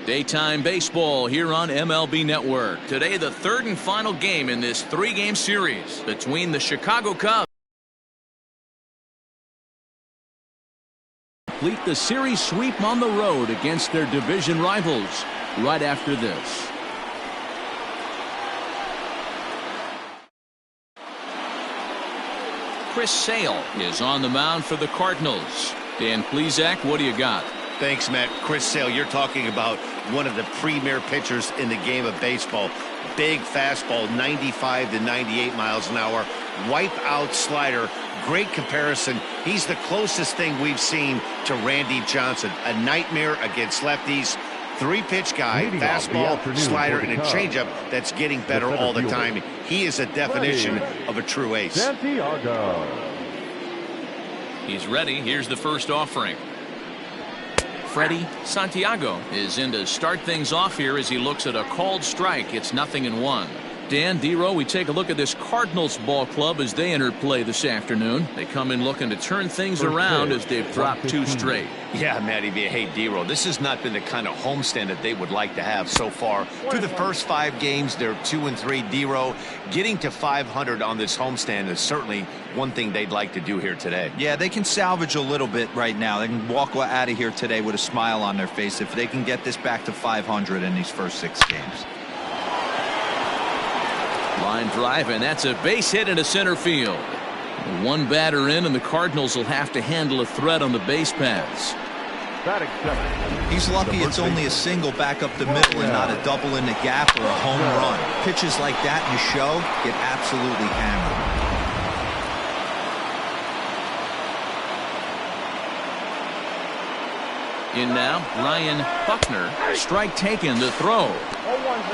Daytime baseball here on MLB Network. Today, the third and final game in this three-game series between the Chicago Cubs. Complete the series sweep on the road against their division rivals right after this. Chris Sale is on the mound for the Cardinals. Dan Plesac, what do you got? Thanks, Matt. Chris Sale, you're talking about one of the premier pitchers in the game of baseball. Big fastball, 95 to 98 miles an hour. Wipe out slider. Great comparison. He's the closest thing we've seen to Randy Johnson. A nightmare against lefties. Three-pitch guy, fastball, slider, and a changeup that's getting better all the time. He is a definition of a true ace. Santiago. He's ready. Here's the first offering. Freddie Santiago is in to start things off here as he looks at a called strike. It's 0-1. Dan, D-Row, we take a look at this Cardinals ball club as they enter play this afternoon. They come in looking to turn things around as they've dropped two straight. Yeah, Matty V. Hey, D-Row, this has not been the kind of homestand that they would like to have so far. Through the first 5 games, they're 2-3. D-Row, getting to 500 on this homestand is certainly one thing they'd like to do here today. Yeah, they can salvage a little bit right now. They can walk out of here today with a smile on their face if they can get this back to 500 in these first 6 games. Line drive, and that's a base hit into center field. One batter in, and the Cardinals will have to handle a threat on the base paths. He's lucky it's only a single back up the middle and not a double in the gap or a home run. Pitches like that in the show get absolutely hammered. In now, Ryan Buckner. Strike taken, the throw.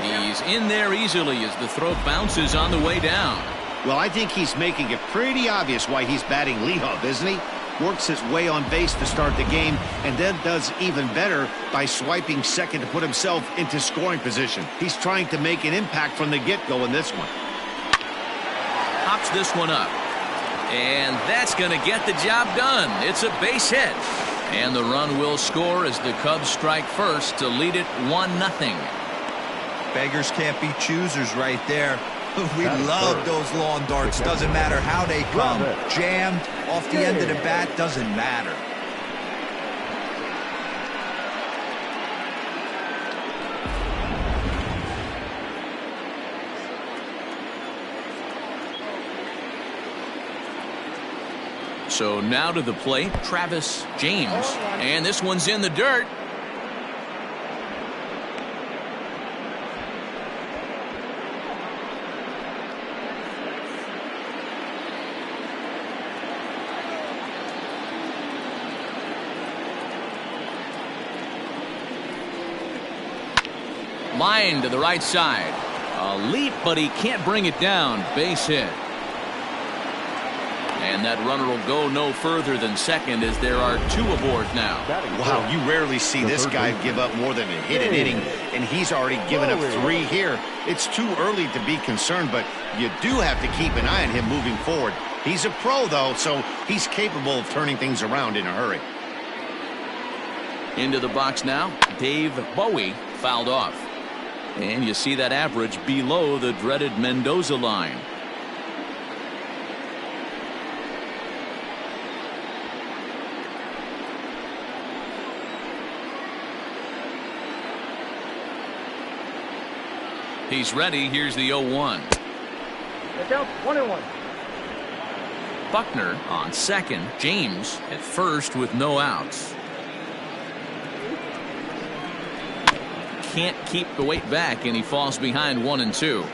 He's in there easily as the throw bounces on the way down. Well, I think he's making it pretty obvious why he's batting leadoff, isn't he? Works his way on base to start the game and then does even better by swiping second to put himself into scoring position. He's trying to make an impact from the get-go in this one. Pops this one up. And that's going to get the job done. It's a base hit. And the run will score as the Cubs strike first to lead it 1-0. Beggars can't be choosers right there. We love those lawn darts. Doesn't matter how they come. Jammed, off the end of the bat, doesn't matter. So now to the plate, Travis James. And this one's in the dirt. Line to the right side. A leap, but he can't bring it down. Base hit. And that runner will go no further than second as there are 2 aboard now. Wow, you rarely see this guy give up more than a hit an inning, and he's already given up 3 here. It's too early to be concerned, but you do have to keep an eye on him moving forward. He's a pro, though, so he's capable of turning things around in a hurry. Into the box now, Dave Bowie fouled off. And you see that average below the dreaded Mendoza line. He's ready. Here's the 0-1. Count 1-1. Buckner on second. James at first with no outs. Can't keep the weight back, and he falls behind 1-2.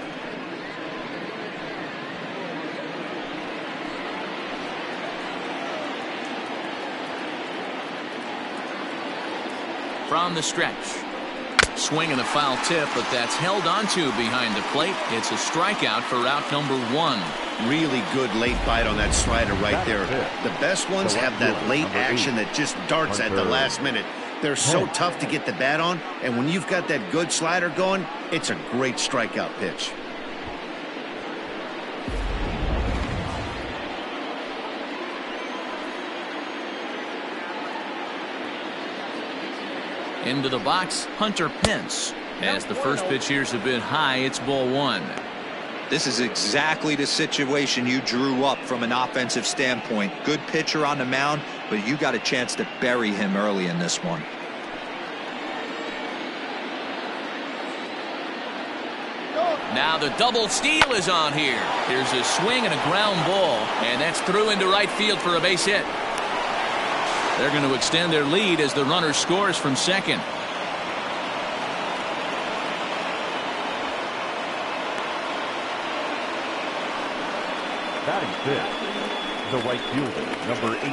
From the stretch. Swing and a foul tip, but that's held onto behind the plate. It's a strikeout for out number 1. Really good late bite on that slider right there. The best ones have that late action that just darts at the last minute. They're so tough to get the bat on, and when you've got that good slider going, it's a great strikeout pitch. Into the box, Hunter Pence. As the first pitch here's a bit high, it's ball one. This is exactly the situation you drew up from an offensive standpoint. Good pitcher on the mound, but you got a chance to bury him early in this one. Now the double steal is on here. Here's a swing and a ground ball, and that's through into right field for a base hit. They're going to extend their lead as the runner scores from second. Batting fifth, the right fielder, number 18,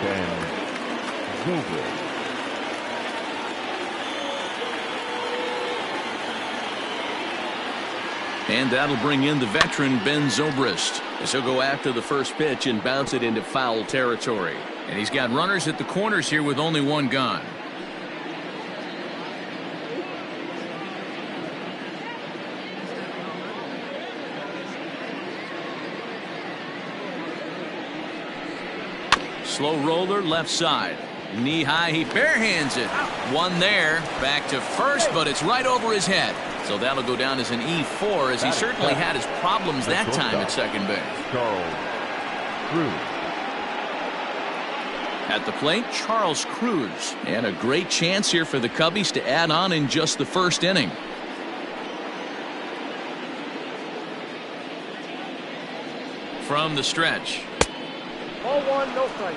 Ben Zobrist. And that'll bring in the veteran Ben Zobrist, as he'll go after the first pitch and bounce it into foul territory. And he's got runners at the corners here with only one gone. Slow roller left side. Knee high, he barehands it. One there, back to first, but it's right over his head. So that'll go down as an E4, as he certainly had his problems that time at second base. Charles Cruz. At the plate, Charles Cruz. And a great chance here for the Cubbies to add on in just the first inning. From the stretch. Ball one, no strike.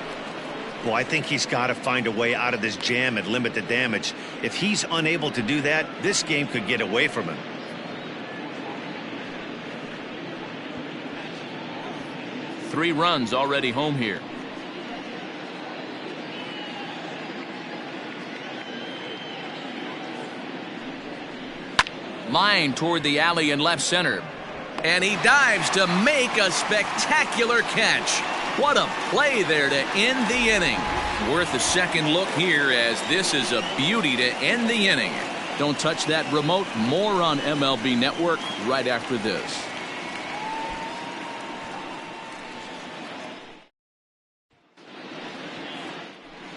Well, I think he's got to find a way out of this jam and limit the damage. If he's unable to do that, this game could get away from him. Three runs already home here. Line toward the alley in left center. And he dives to make a spectacular catch. What a play there to end the inning. Worth a second look here, as this is a beauty to end the inning. Don't touch that remote. More on MLB Network right after this.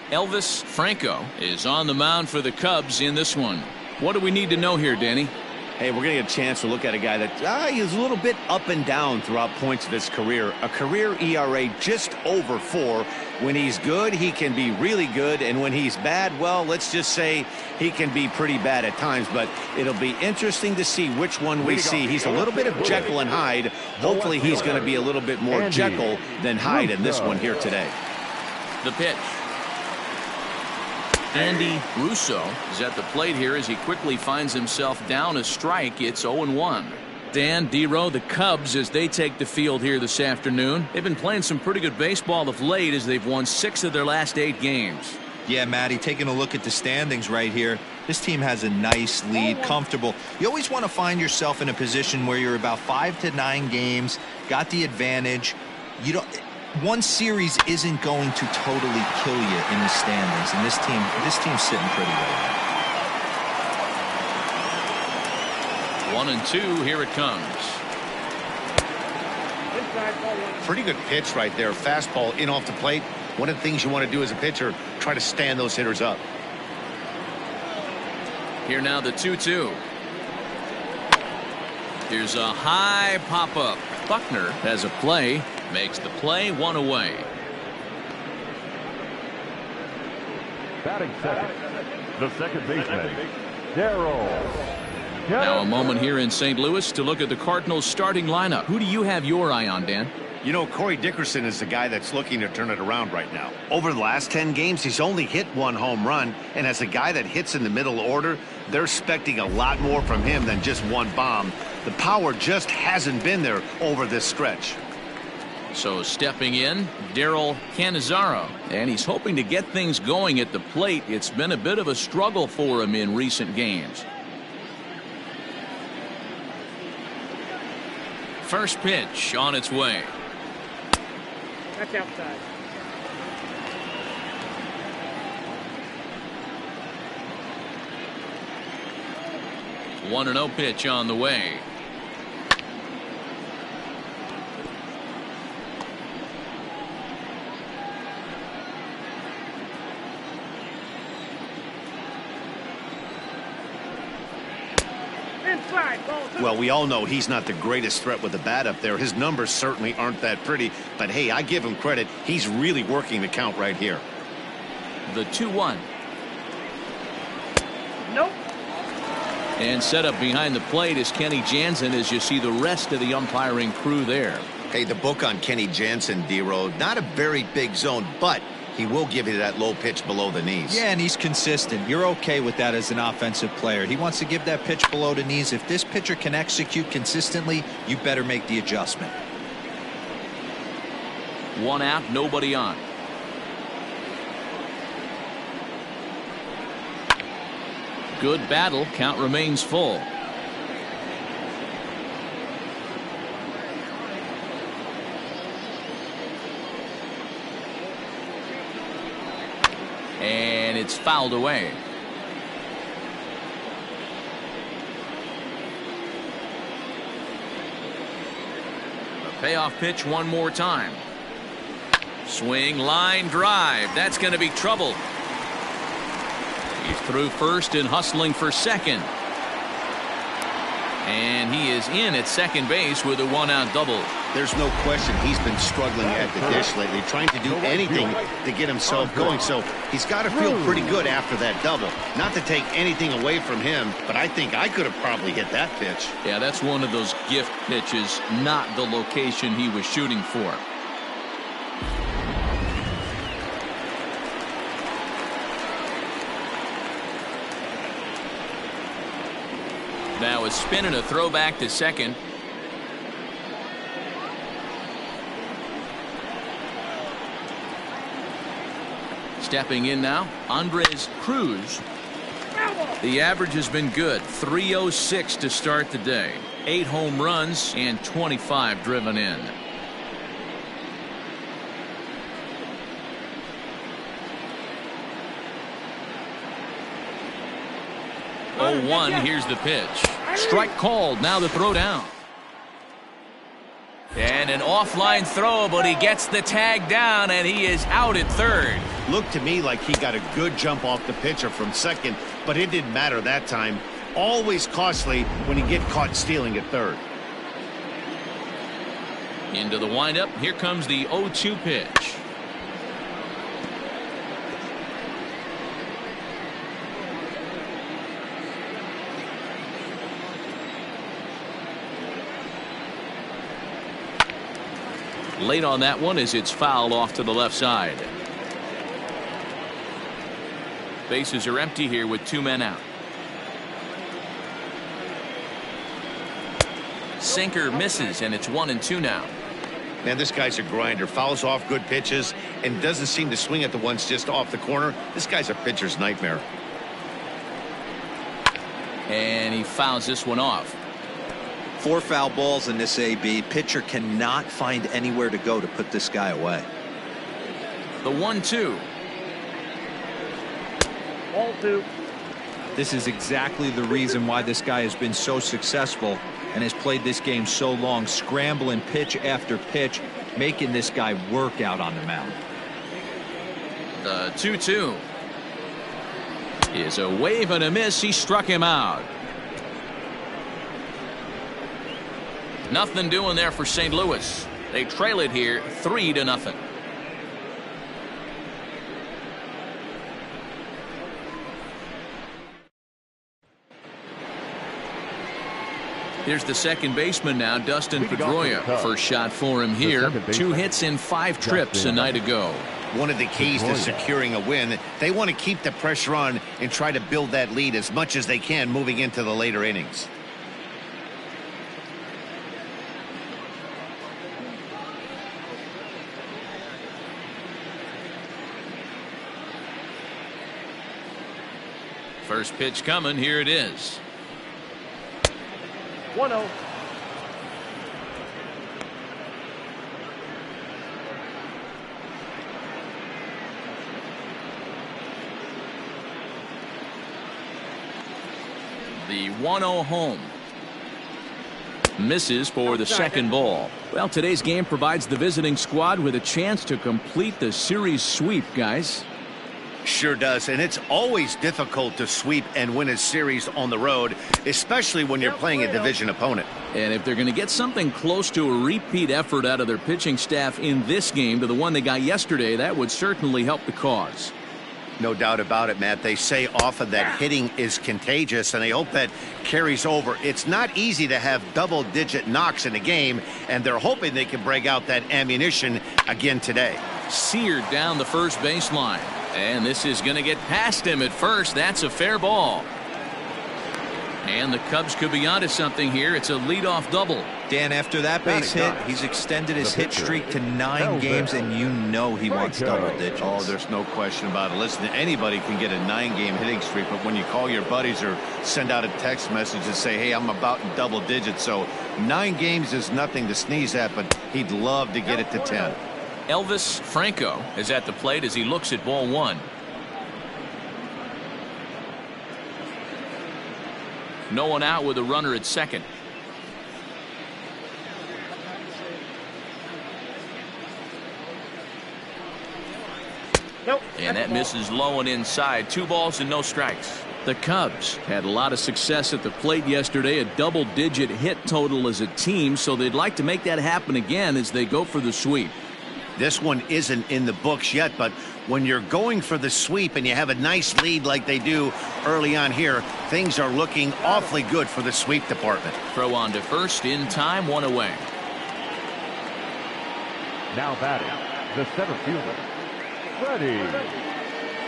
Elvis Franco is on the mound for the Cubs in this one. What do we need to know here, Danny? Hey, we're going to get a chance to look at a guy that he's a little bit up and down throughout points of his career. A career ERA just over 4. When he's good, he can be really good. And when he's bad, well, let's just say he can be pretty bad at times. But it'll be interesting to see which one we see. He's a little bit of Jekyll and Hyde. Hopefully he's going to be a little bit more Jekyll than Hyde in this one here today. The pitch. Andy Russo is at the plate here as he quickly finds himself down a strike. It's 0-1. Dan Dero, the Cubs, as they take the field here this afternoon. They've been playing some pretty good baseball of late, as they've won 6 of their last 8 games. Yeah, Matty, taking a look at the standings right here, this team has a nice lead, comfortable. You always want to find yourself in a position where you're about 5 to 9 games, got the advantage. You don't. One series isn't going to totally kill you in the standings, and this team's sitting pretty well. 1-2, here it comes. Pretty good pitch right there. Fastball in off the plate. One of the things you want to do as a pitcher, try to stand those hitters up. Here now the 2-2. Here's a high pop-up. Buckner has a play. Makes the play, 1 away. Batting second, the second baseman, Darryl. Now a moment here in St. Louis to look at the Cardinals starting lineup. Who do you have your eye on, Dan? You know, Corey Dickerson is the guy that's looking to turn it around right now. Over the last 10 games, he's only hit 1 home run. And as a guy that hits in the middle order, they're expecting a lot more from him than just 1 bomb. The power just hasn't been there over this stretch. So stepping in, Darryl Cannizzaro, and he's hoping to get things going at the plate. It's been a bit of a struggle for him in recent games. First pitch on its way. That's outside. One 1-0 pitch on the way. Outside, ball two. Well, we all know he's not the greatest threat with the bat up there. His numbers certainly aren't that pretty. But, hey, I give him credit. He's really working the count right here. The 2-1. Nope. And set up behind the plate is Kenny Jansen as you see the rest of the umpiring crew there. Hey, the book on Kenny Jansen, D-Row, not a very big zone, but he will give you that low pitch below the knees. Yeah, and he's consistent. You're okay with that as an offensive player. He wants to give that pitch below the knees. If this pitcher can execute consistently, you better make the adjustment. 1 out, nobody on. Good battle. Count remains full. And it's fouled away. A payoff pitch one more time. Swing, line, drive. That's going to be trouble. He's through first and hustling for second. And he is in at second base with a 1-out double. There's no question he's been struggling at the dish lately, trying to do anything to get himself going. So he's got to feel pretty good after that double. Not to take anything away from him, but I think I could have probably hit that pitch. Yeah, that's one of those gift pitches, not the location he was shooting for. Now a spin and a throwback to second. Stepping in now, Andres Cruz. The average has been good, 306 to start the day. 8 home runs and 25 driven in. Oh, 1, here's the pitch. Strike called, now the throw down. And an offline throw, but he gets the tag down, and he is out at third. Looked to me like he got a good jump off the pitcher from second, but it didn't matter that time. Always costly when you get caught stealing at third. Into the windup, here comes the 0-2 pitch. Late on that one as it's fouled off to the left side. Bases are empty here with 2 men out. Sinker misses, and it's 1-2 now. Man, this guy's a grinder. Fouls off good pitches and doesn't seem to swing at the ones just off the corner. This guy's a pitcher's nightmare. And he fouls this one off. 4 foul balls in this AB. Pitcher cannot find anywhere to go to put this guy away. The 1-2. Ball two. This is exactly the reason why this guy has been so successful and has played this game so long, scrambling pitch after pitch, making this guy work out on the mound. The 2-2 is a wave and a miss. He struck him out. Nothing doing there for St. Louis. They trail it here 3-0. Here's the second baseman now, Dustin Pedroia. First shot for him here. 2 hits in 5 trips a night ago. One of the keys to securing a win, they want to keep the pressure on and try to build that lead as much as they can moving into the later innings. First pitch coming. Here it is. 1-0. The 1-0 home. Misses for the second ball. Well, today's game provides the visiting squad with a chance to complete the series sweep, guys. Sure does, and it's always difficult to sweep and win a series on the road, especially when you're playing a division opponent. And if they're going to get something close to a repeat effort out of their pitching staff in this game to the one they got yesterday, that would certainly help the cause. No doubt about it, Matt. They say often that hitting is contagious, and they hope that carries over. It's not easy to have double-digit knocks in a game, and they're hoping they can break out that ammunition again today. Seared down the first baseline. And this is going to get past him at first. That's a fair ball. And the Cubs could be onto something here. It's a leadoff double. Dan, after that base hit, he's extended his hit streak to 9 games, and you know he wants double digits. Oh, there's no question about it. Listen, anybody can get a 9-game hitting streak, but when you call your buddies or send out a text message and say, hey, I'm about in double digits, so 9 games is nothing to sneeze at, but he'd love to get it to 10. Elvis Franco is at the plate as he looks at ball 1. No one out with a runner at second. Nope. And that misses low and inside. 2 balls and no strikes. The Cubs had a lot of success at the plate yesterday, a double-digit hit total as a team, so they'd like to make that happen again as they go for the sweep. This one isn't in the books yet, but when you're going for the sweep and you have a nice lead like they do early on here, things are looking awfully good for the sweep department. Throw on to first in time, 1 away. Now batting, the center fielder, Freddie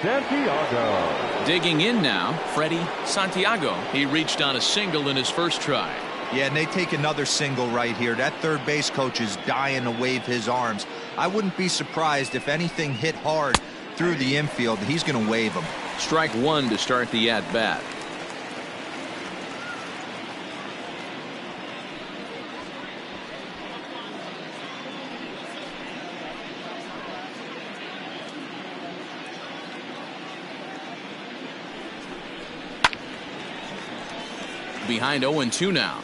Santiago. Digging in now, Freddie Santiago. He reached on a single in his first try. Yeah, and they take another single right here. That third base coach is dying to wave his arms. I wouldn't be surprised if anything hit hard through the infield. He's going to wave them. Strike 1 to start the at-bat. Behind 0-2 now.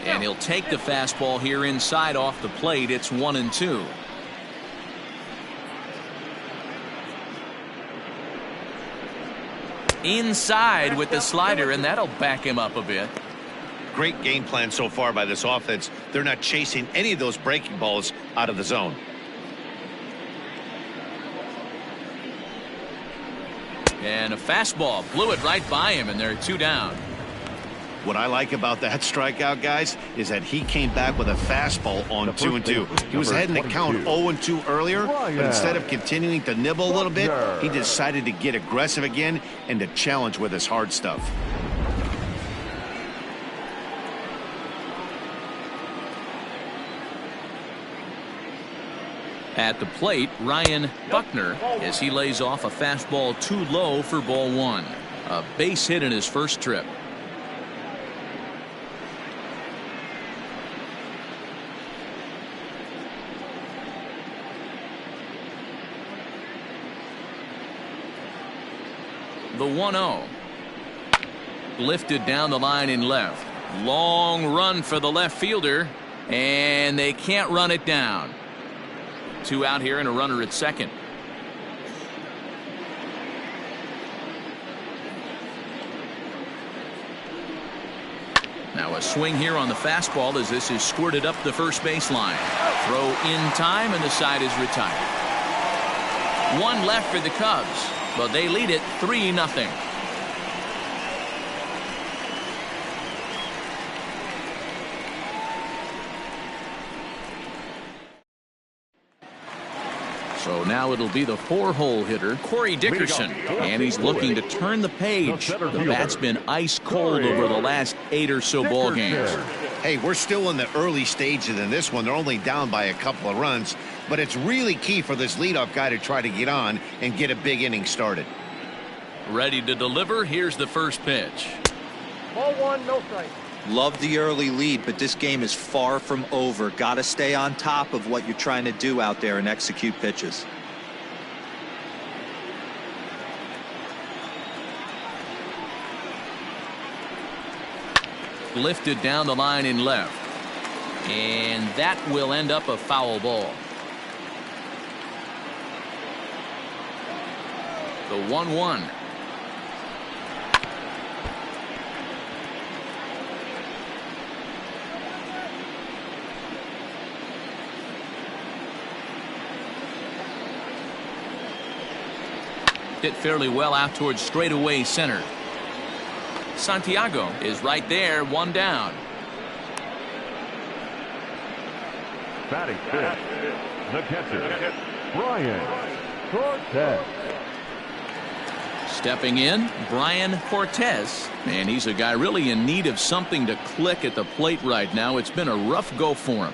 And he'll take the fastball here inside off the plate. It's 1-2. Inside with the slider, and that'll back him up a bit. Great game plan so far by this offense. They're not chasing any of those breaking balls out of the zone. And a fastball blew it right by him, and they're 2 down. What I like about that strikeout, guys, is that he came back with a fastball on 2-2. He was heading to count 0-2 earlier, but instead of continuing to nibble a little bit, he decided to get aggressive again and to challenge with his hard stuff. At the plate, Ryan Buckner as he lays off a fastball too low for ball 1. A base hit in his first trip. The 1-0. Lifted down the line in left. Long run for the left fielder, and they can't run it down. 2 out here and a runner at second. Now a swing here on the fastball as this is squirted up the first baseline. Throw in time, and the side is retired. 1 left for the Cubs, but they lead it 3-0. So now it'll be the 4-hole hitter, Corey Dickerson, and he's looking to turn the page. The bat's been ice cold over the last 8 or so ball games. Hey, we're still in the early stages in this one. They're only down by a couple of runs, but it's really key for this leadoff guy to try to get on and get a big inning started. Ready to deliver. Here's the first pitch. Ball 1, no strike. Love the early lead, but this game is far from over. Got to stay on top of what you're trying to do out there and execute pitches. lifted down the line in left. And that will end up a foul ball. The 1-1. Hit fairly well out towards straightaway center. Santiago is right there, one down. Batting fifth, the catcher, Brian Cortez. Stepping in, Brian Cortez. And he's a guy really in need of something to click at the plate right now. It's been a rough go for him.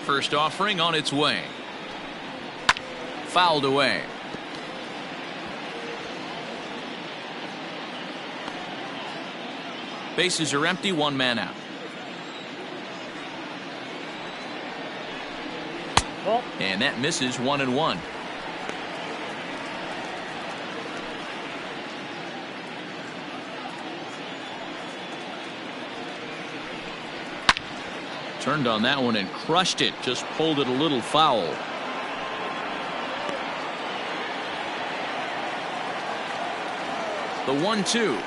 First offering on its way. Fouled away. Bases are empty, one man out. And that misses, 1-1. Turned on that one and crushed it. Just pulled it a little foul. The 1-2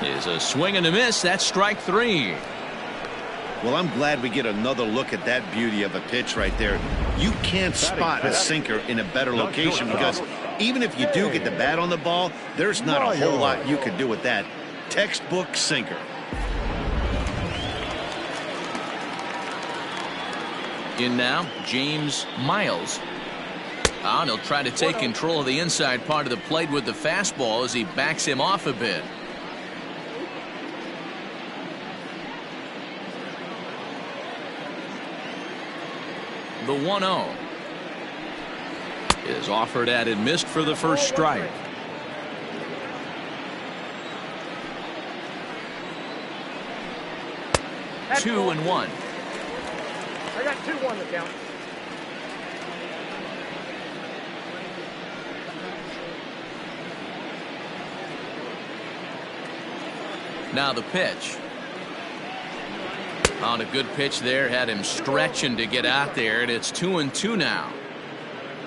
is a swing and a miss. That's strike three. Well, I'm glad we get another look at that beauty of a pitch right there. You can't spot a sinker in a better location because even if you do get the bat on the ball, there's not a whole lot you could do with that. Textbook sinker. In now, James Miles. And he'll try to take control of the inside part of the plate with the fastball as he backs him off a bit. The 1-0 is offered at and missed for the first strike. That's 2-1. I got 2-1 to count. Now the pitch. On a good pitch there, had him stretching to get out there, and it's 2-2 now.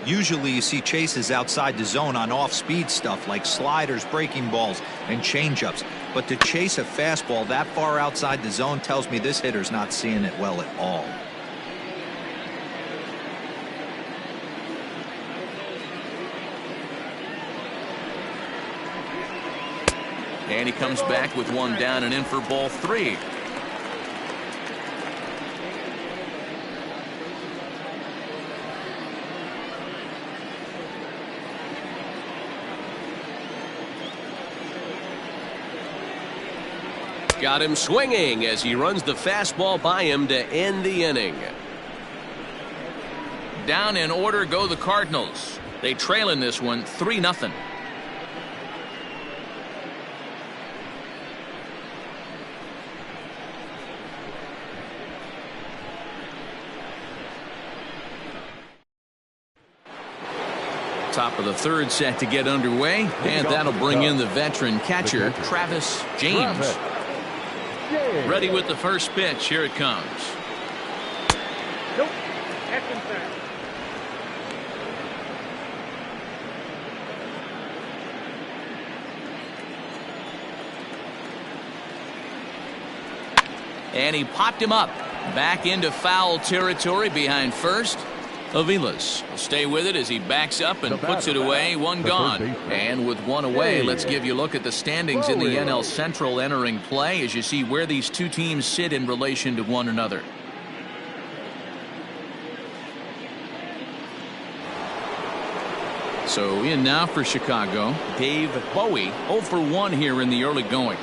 Usually you see chases outside the zone on off-speed stuff like sliders, breaking balls, and changeups. But to chase a fastball that far outside the zone tells me this hitter's not seeing it well at all. And he comes back with one down and in for ball three. Got him swinging as he runs the fastball by him to end the inning. Down in order go the Cardinals. They trail in this one 3-0. Top of the third set to get underway, and that'll bring in the veteran catcher Travis James. Ready with the first pitch. Here it comes. Nope. That's inside. And he popped him up back into foul territory behind first. Aviles will stay with it as he backs up and puts it away. One gone. And with one away, let's give you a look at the standings in the NL Central entering play as you see where these two teams sit in relation to one another. So in now for Chicago, Dave Bowie, 0 for 1 here in the early going.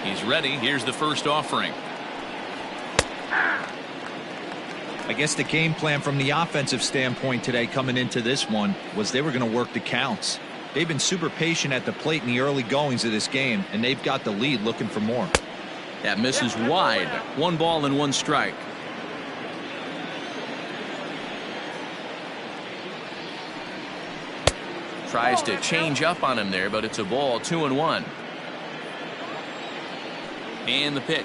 He's ready. Here's the first offering. I guess the game plan from the offensive standpoint today coming into this one was they were going to work the counts. They've been super patient at the plate in the early goings of this game, and they've got the lead looking for more. That misses wide. 1 ball and 1 strike. Tries to change up on him there, but it's a ball, 2-1. And the pitch.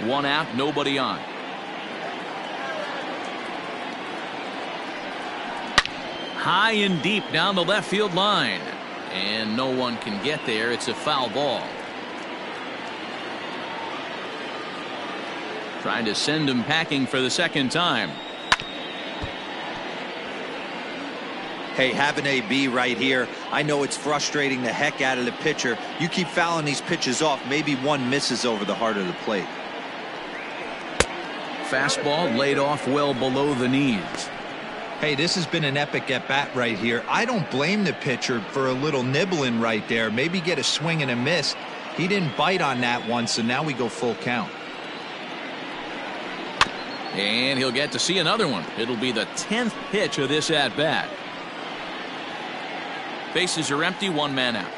One out, nobody on. High and deep down the left field line. And no one can get there. It's a foul ball. Trying to send him packing for the second time. Hey, have an AB right here. I know it's frustrating the heck out of the pitcher. You keep fouling these pitches off. Maybe one misses over the heart of the plate. Fastball laid off well below the knees. Hey, this has been an epic at-bat right here. I don't blame the pitcher for a little nibbling right there. Maybe get a swing and a miss. He didn't bite on that one, so now we go full count. And he'll get to see another one. It'll be the 10th pitch of this at-bat. Bases are empty, one man out.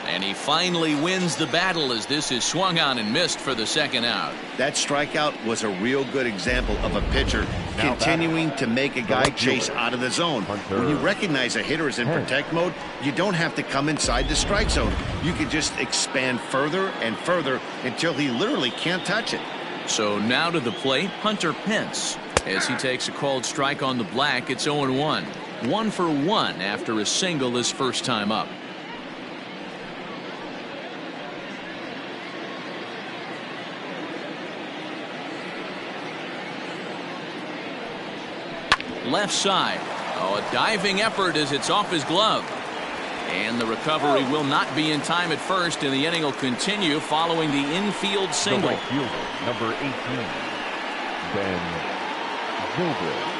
And he finally wins the battle as this is swung on and missed for the second out. That strikeout was a real good example of a pitcher continuing to make a guy chase out of the zone. When you recognize a hitter is in protect mode, you don't have to come inside the strike zone. You can just expand further and further until he literally can't touch it. So now to the plate, Hunter Pence. As he takes a called strike on the black, it's 0-1. 1 for 1 after a single his first time up. Left side. Oh, a diving effort as it's off his glove. And the recovery will not be in time at first, and the inning will continue following the infield single. The right fielder, number 18, Ben Zobrist.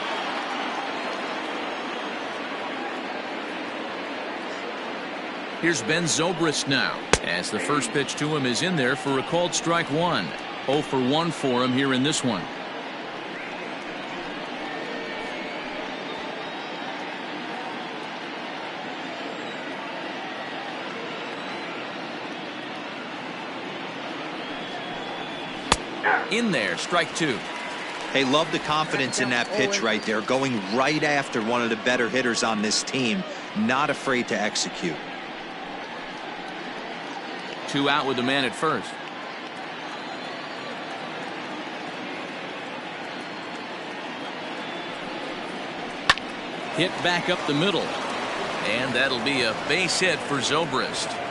Here's Ben Zobrist now, as the first pitch to him is in there for a called strike one. 0 for 1 for him here in this one. In there, strike 2. Hey, love the confidence in that pitch right there, going right after one of the better hitters on this team, not afraid to execute. 2 out with the man at first. Hit back up the middle, and that'll be a base hit for Zobrist.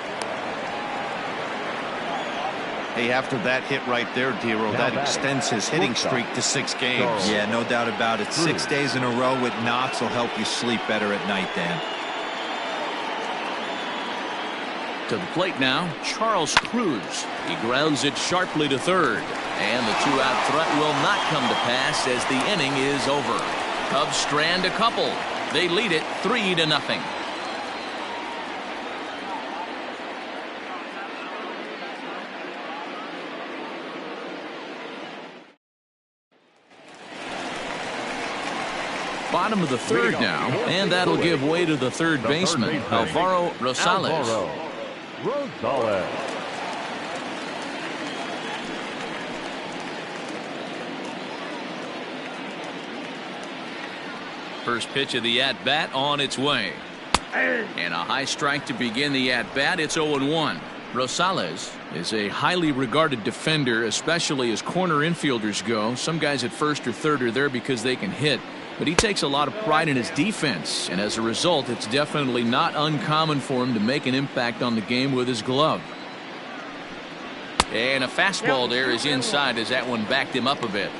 Hey, after that hit right there, Dero, that extends his hitting streak to 6 games. Yeah, no doubt about it. 6 days in a row with knocks will help you sleep better at night, Dan. To the plate now, Charles Cruz. He grounds it sharply to third. And the 2-out threat will not come to pass as the inning is over. Cubs strand a couple. They lead it 3-0. Bottom of the third now, and that'll give way to the third baseman, Alvaro Rosales. First pitch of the at-bat on its way. And a high strike to begin the at-bat. It's 0-1. Rosales is a highly regarded defender, especially as corner infielders go. Some guys at first or third are there because they can hit. But he takes a lot of pride in his defense, and as a result, it's definitely not uncommon for him to make an impact on the game with his glove. And a fastball there is inside as that one backed him up a bit.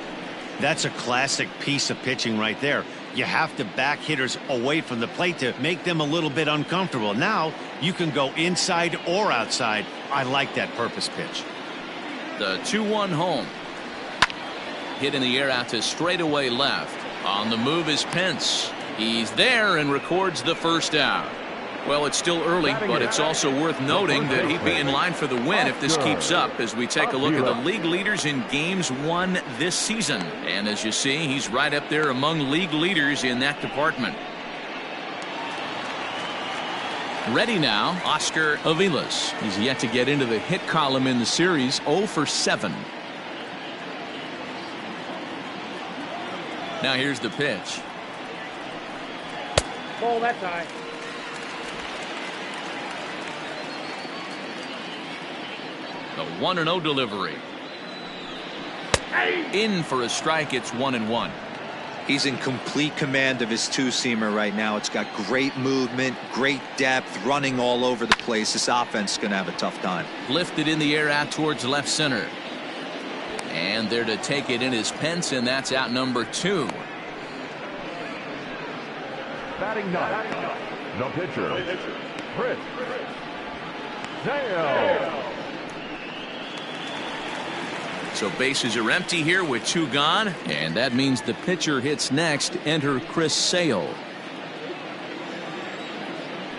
That's a classic piece of pitching right there. You have to back hitters away from the plate to make them a little bit uncomfortable. Now you can go inside or outside. I like that purpose pitch. The 2-1 home. Hit in the air out to straightaway left. On the move is Pence. He's there and records the first out. Well, it's still early, but it's also worth noting that he'd be in line for the win if this keeps up as we take a look at the league leaders in games won this season. And as you see, he's right up there among league leaders in that department. Ready now, Oscar Aviles. He's yet to get into the hit column in the series, 0 for 7. Now here's the pitch. Ball, that's high. The 1-0 delivery. In for a strike. It's 1-1. He's in complete command of his two-seamer right now. It's got great movement, great depth, running all over the place. This offense is going to have a tough time. Lifted in the air out towards left center. And there to take it in is Pence, and that's out number 2. Batting ninth, the pitcher, Chris Sale. So bases are empty here with 2 gone, and that means the pitcher hits next. Enter Chris Sale.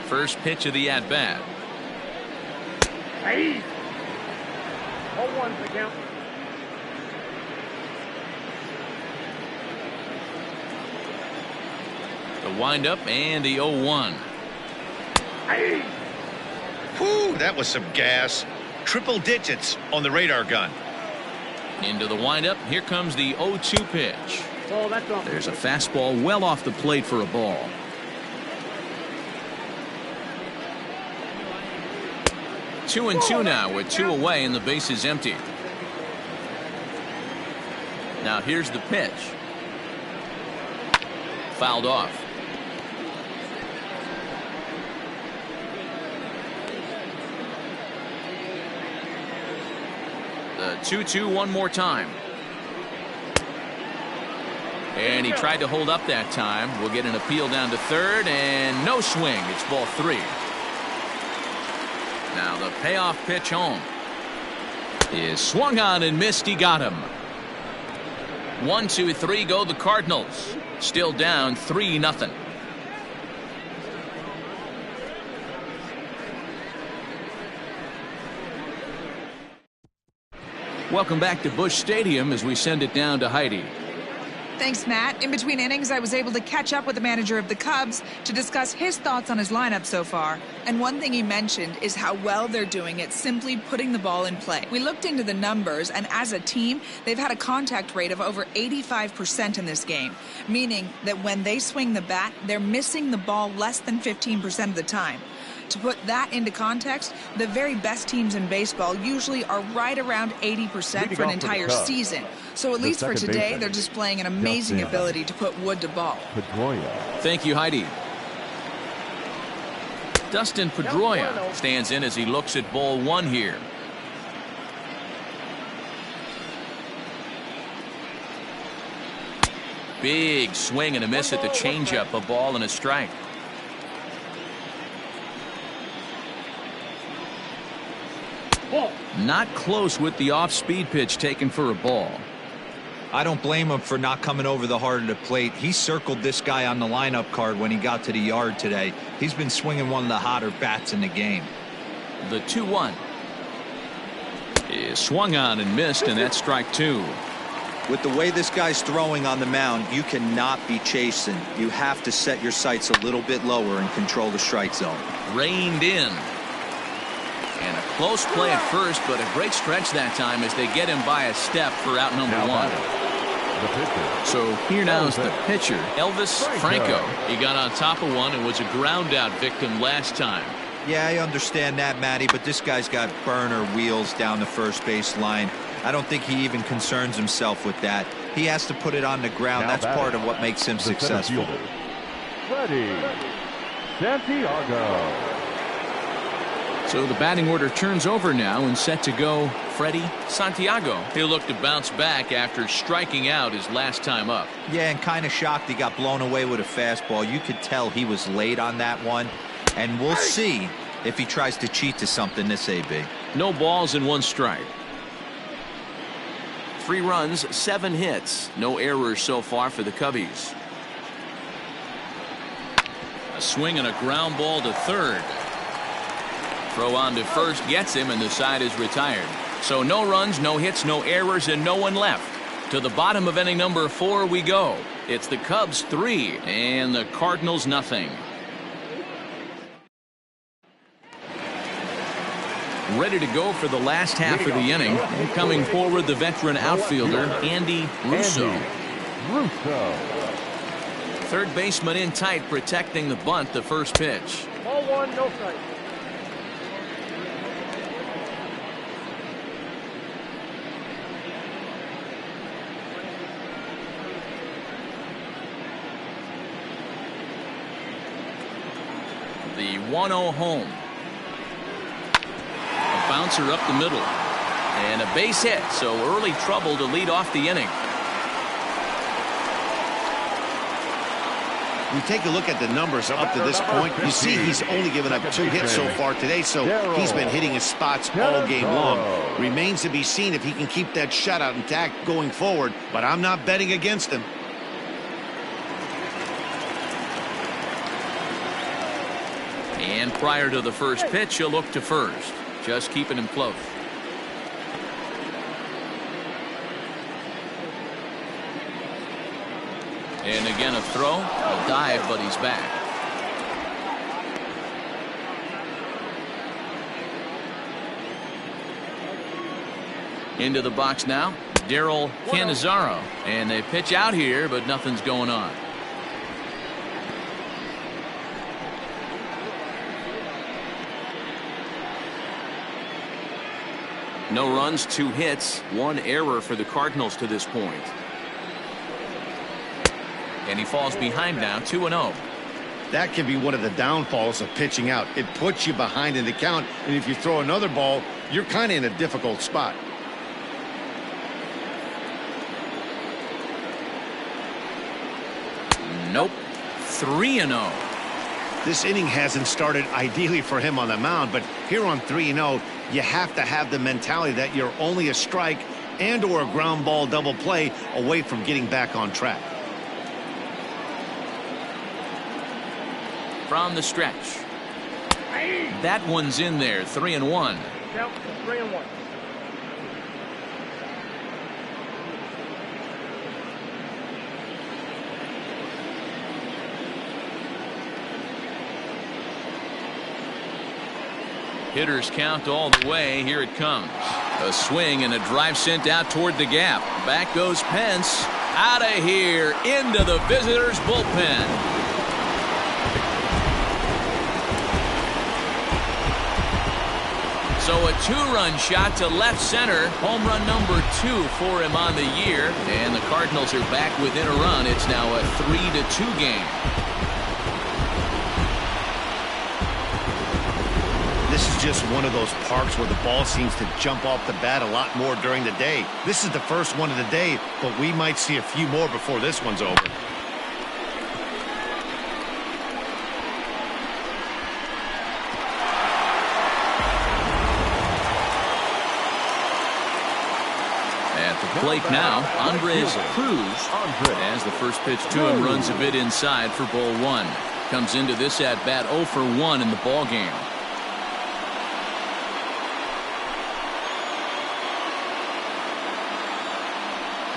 First pitch of the at-bat. Hey! 0-1's the count. The windup and the 0-1. Hey! Whew, that was some gas. Triple digits on the radar gun. Into the windup. Here comes the 0-2 pitch. Ball, that's off. There's a fastball well off the plate for a ball. Two and two now with 2 away and the base is empty. Now here's the pitch. Fouled off. The 2-2 one more time. And he tried to hold up that time. We'll get an appeal down to third and no swing. It's ball 3. Now the payoff pitch home is swung on and missed. He got him. 1, 2, 3 go the Cardinals. Still down 3-0. Welcome back to Busch Stadium as we send it down to Heidi. Thanks, Matt. In between innings, I was able to catch up with the manager of the Cubs to discuss his thoughts on his lineup so far. And one thing he mentioned is how well they're doing at simply putting the ball in play. We looked into the numbers, and as a team, they've had a contact rate of over 85% in this game, meaning that when they swing the bat, they're missing the ball less than 15% of the time. To put that into context, the very best teams in baseball usually are right around 80% for an entire season. So at least for today, they're displaying an amazing ability to put wood to ball. Thank you, Heidi. Dustin Pedroia stands in as he looks at ball 1 here. Big swing and a miss at the changeup. A ball and a strike. Not close with the off-speed pitch taken for a ball. I don't blame him for not coming over the heart of the plate. He circled this guy on the lineup card when he got to the yard today. He's been swinging one of the hotter bats in the game. The 2-1 is swung on and missed, and that's strike 2. With the way this guy's throwing on the mound, you cannot be chasing. You have to set your sights a little bit lower and control the strike zone. Reined in. And a close play at first, but a great stretch that time as they get him by a step for out number 1. So here now is the pitcher, Elvis Franco. He got on top of one and was a ground out victim last time. Yeah, I understand that, Matty, but this guy's got burner wheels down the first base line. I don't think he even concerns himself with that. He has to put it on the ground. That's part of what makes him successful. Ready, Santiago. So the batting order turns over now and set to go Freddie Santiago. He'll look to bounce back after striking out his last time up. Yeah, and kind of shocked he got blown away with a fastball. You could tell he was late on that one. And we'll see if he tries to cheat to something this AB. No balls and 1 strike. 3 runs, 7 hits. No errors so far for the Cubbies. A swing and a ground ball to third. Throw on to first gets him, and the side is retired. So no runs, no hits, no errors, and no one left. To the bottom of inning number 4 we go. It's the Cubs 3 and the Cardinals nothing. Ready to go for the last half of the inning. And coming forward, the veteran outfielder, Andy Russo. Third baseman in tight, protecting the bunt, the first pitch. Ball 1, no strike. The 1-0 home. A bouncer up the middle. And a base hit, so early trouble to lead off the inning. We take a look at the numbers up to this point. You see he's only given up 2 hits so far today, so he's been hitting his spots all game long. Remains to be seen if he can keep that shutout intact going forward, but I'm not betting against him. And prior to the first pitch, he'll look to first. Just keeping him close. And again a throw, a dive, but he's back. Into the box now, Darryl Cannizzaro. And they pitch out here, but nothing's going on. No runs, 2 hits, 1 error for the Cardinals to this point. And he falls behind now, 2-0. That can be one of the downfalls of pitching out. It puts you behind in the count, and if you throw another ball, you're kind of in a difficult spot. Nope. 3-0. This inning hasn't started ideally for him on the mound, but here on 3-0, you have to have the mentality that you're only a strike and or a ground ball double play away from getting back on track. From the stretch. That one's in there, 3-1. Count 3-1. Hitters count all the way. Here it comes. A swing and a drive sent out toward the gap. Back goes Pence. Out of here into the visitors' bullpen. So a 2-run shot to left center. Home run number 2 for him on the year. And the Cardinals are back within a run. It's now a 3-2 game. This is just one of those parks where the ball seems to jump off the bat a lot more during the day. This is the first one of the day, but we might see a few more before this one's over. At the plate now, Andres Cruz. As the first pitch to him runs a bit inside for ball 1. Comes into this at bat 0 for 1 in the ball game.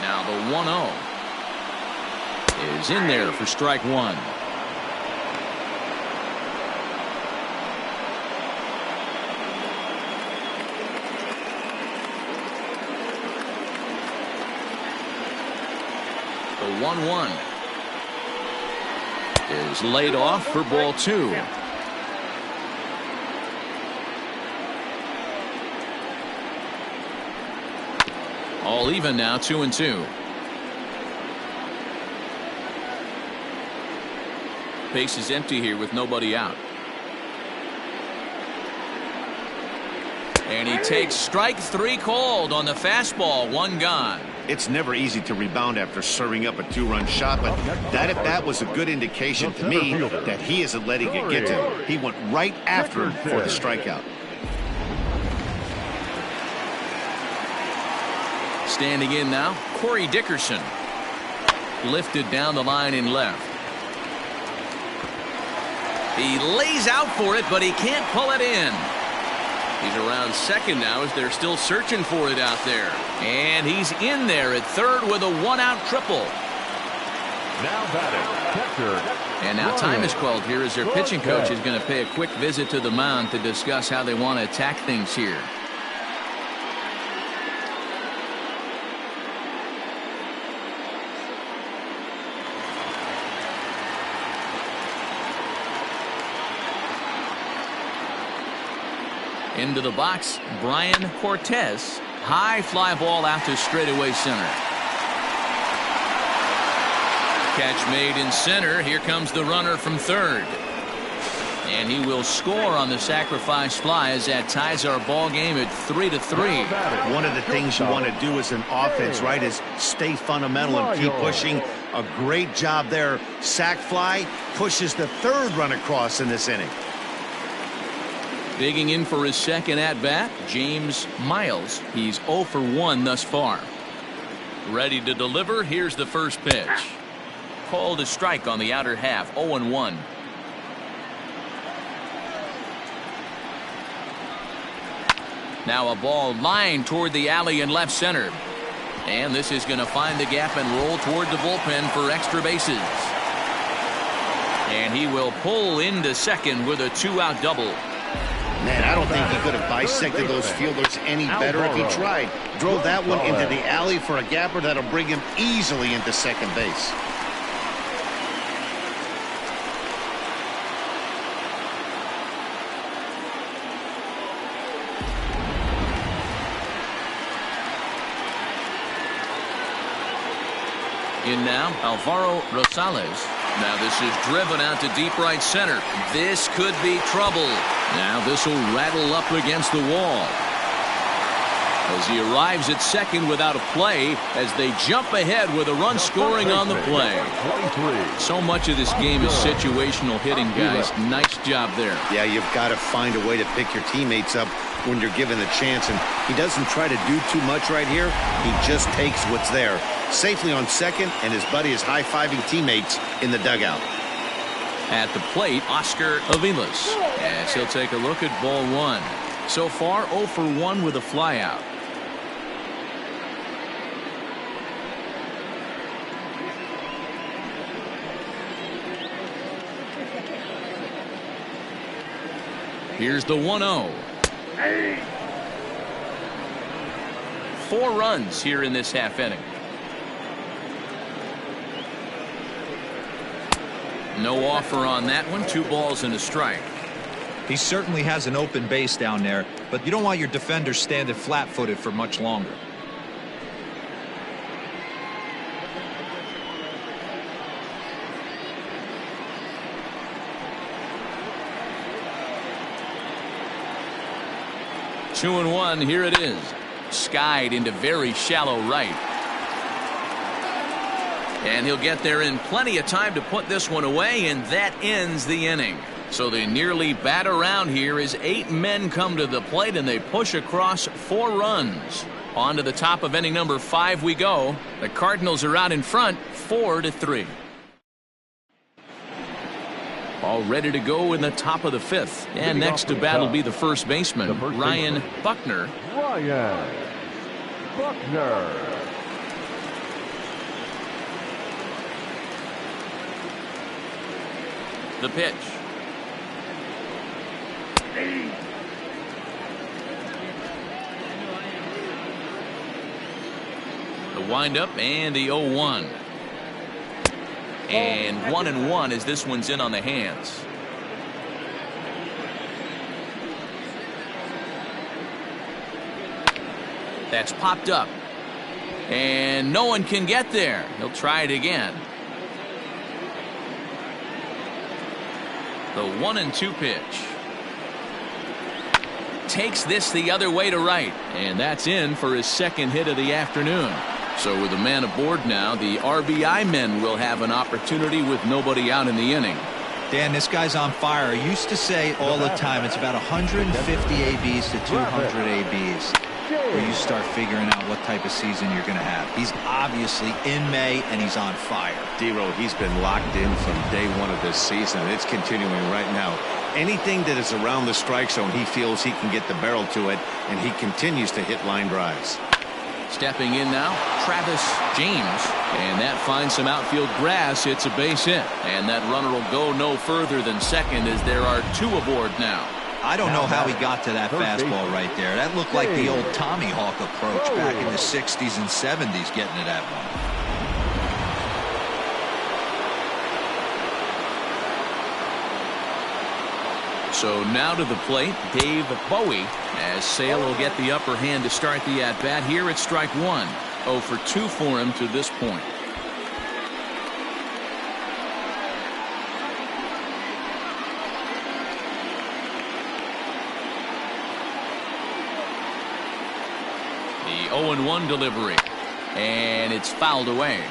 Now the 1-0 is in there for strike 1. The 1-1 is laid off for ball 2. All even now, 2-2. Base is empty here with nobody out. And he takes strike 3 called on the fastball. 1 gone. It's never easy to rebound after serving up a 2-run shot, but that at bat was a good indication to me that he isn't letting it get to him. He went right after him for the strikeout. Standing in now, Corey Dickerson. Lifted down the line in left. He lays out for it, but he can't pull it in. He's around second now as they're still searching for it out there. And he's in there at third with a one-out triple. Now batting, catcher. And now time is called here as their pitching coach is going to pay a quick visit to the mound to discuss how they want to attack things here. Into the box, Brian Cortez. High fly ball out to straightaway center. Catch made in center. Here comes the runner from third. And he will score on the sacrifice fly as that ties our ball game at 3-3. One of the things you want to do as an offense, right, is stay fundamental and keep pushing. A great job there. Sac fly pushes the third run across in this inning. Digging in for his second at-bat, James Miles. He's 0 for 1 thus far. Ready to deliver. Here's the first pitch. Called a strike on the outer half. 0-1. Now a ball lined toward the alley in left center. And this is going to find the gap and roll toward the bullpen for extra bases. And he will pull into second with a 2-out double. Man, I don't think he could have bisected those fielders any better if he tried. Drove that one into the alley for a gapper that'll bring him easily into second base. In now, Alvaro Rosales. Now this is driven out to deep right center. This could be trouble. Now this will rattle up against the wall. As he arrives at second without a play as they jump ahead with a run scoring on the play. So much of this game is situational hitting, guys. Nice job there. Yeah, you've got to find a way to pick your teammates up when you're given the chance, and he doesn't try to do too much right here. He just takes what's there. Safely on second, and his buddy is high-fiving teammates in the dugout. At the plate, Oscar Aviles. As he'll take a look at ball one. So far, 0 for 1 with a flyout. Here's the 1-0. 4 runs here in this half inning. No offer on that one. 2 balls and a strike. He certainly has an open base down there, but you don't want your defenders standing flat-footed for much longer. Two and 1. Here it is. Skied into very shallow right. And he'll get there in plenty of time to put this one away, and that ends the inning. So they nearly bat around here as 8 men come to the plate, and they push across 4 runs. On to the top of inning number 5 we go. The Cardinals are out in front, 4-3. All ready to go in the top of the 5th. And next to bat will be the first baseman, Ryan Buckner. Ryan Buckner. The pitch. The windup and the 0-1. And 1-1 as this one's in on the hands. That's popped up. And no one can get there. He'll try it again. The 1-2 pitch. Takes this the other way to right. And that's in for his second hit of the afternoon. So with a man aboard now, the RBI men will have an opportunity with nobody out in the inning. Dan, this guy's on fire. I used to say all the time it's about 150 ABs to 200 ABs. where you start figuring out what type of season you're going to have. He's obviously in May, and he's on fire. D-Row, he's been locked in from day one of this season. It's continuing right now. Anything that is around the strike zone, he feels he can get the barrel to it, and he continues to hit line drives. Stepping in now, Travis James, and that finds some outfield grass. It's a base hit, and that runner will go no further than second as there are 2 aboard now. I don't know how he got to that fastball right there. That looked like the old Tommy Hawk approach back in the 60s and 70s, getting to that one. So now to the plate, Dave Bowie, as Sale will get the upper hand to start the at-bat here at strike 1. 0 for 2 for him to this point. The 0-1 delivery, and it's fouled away.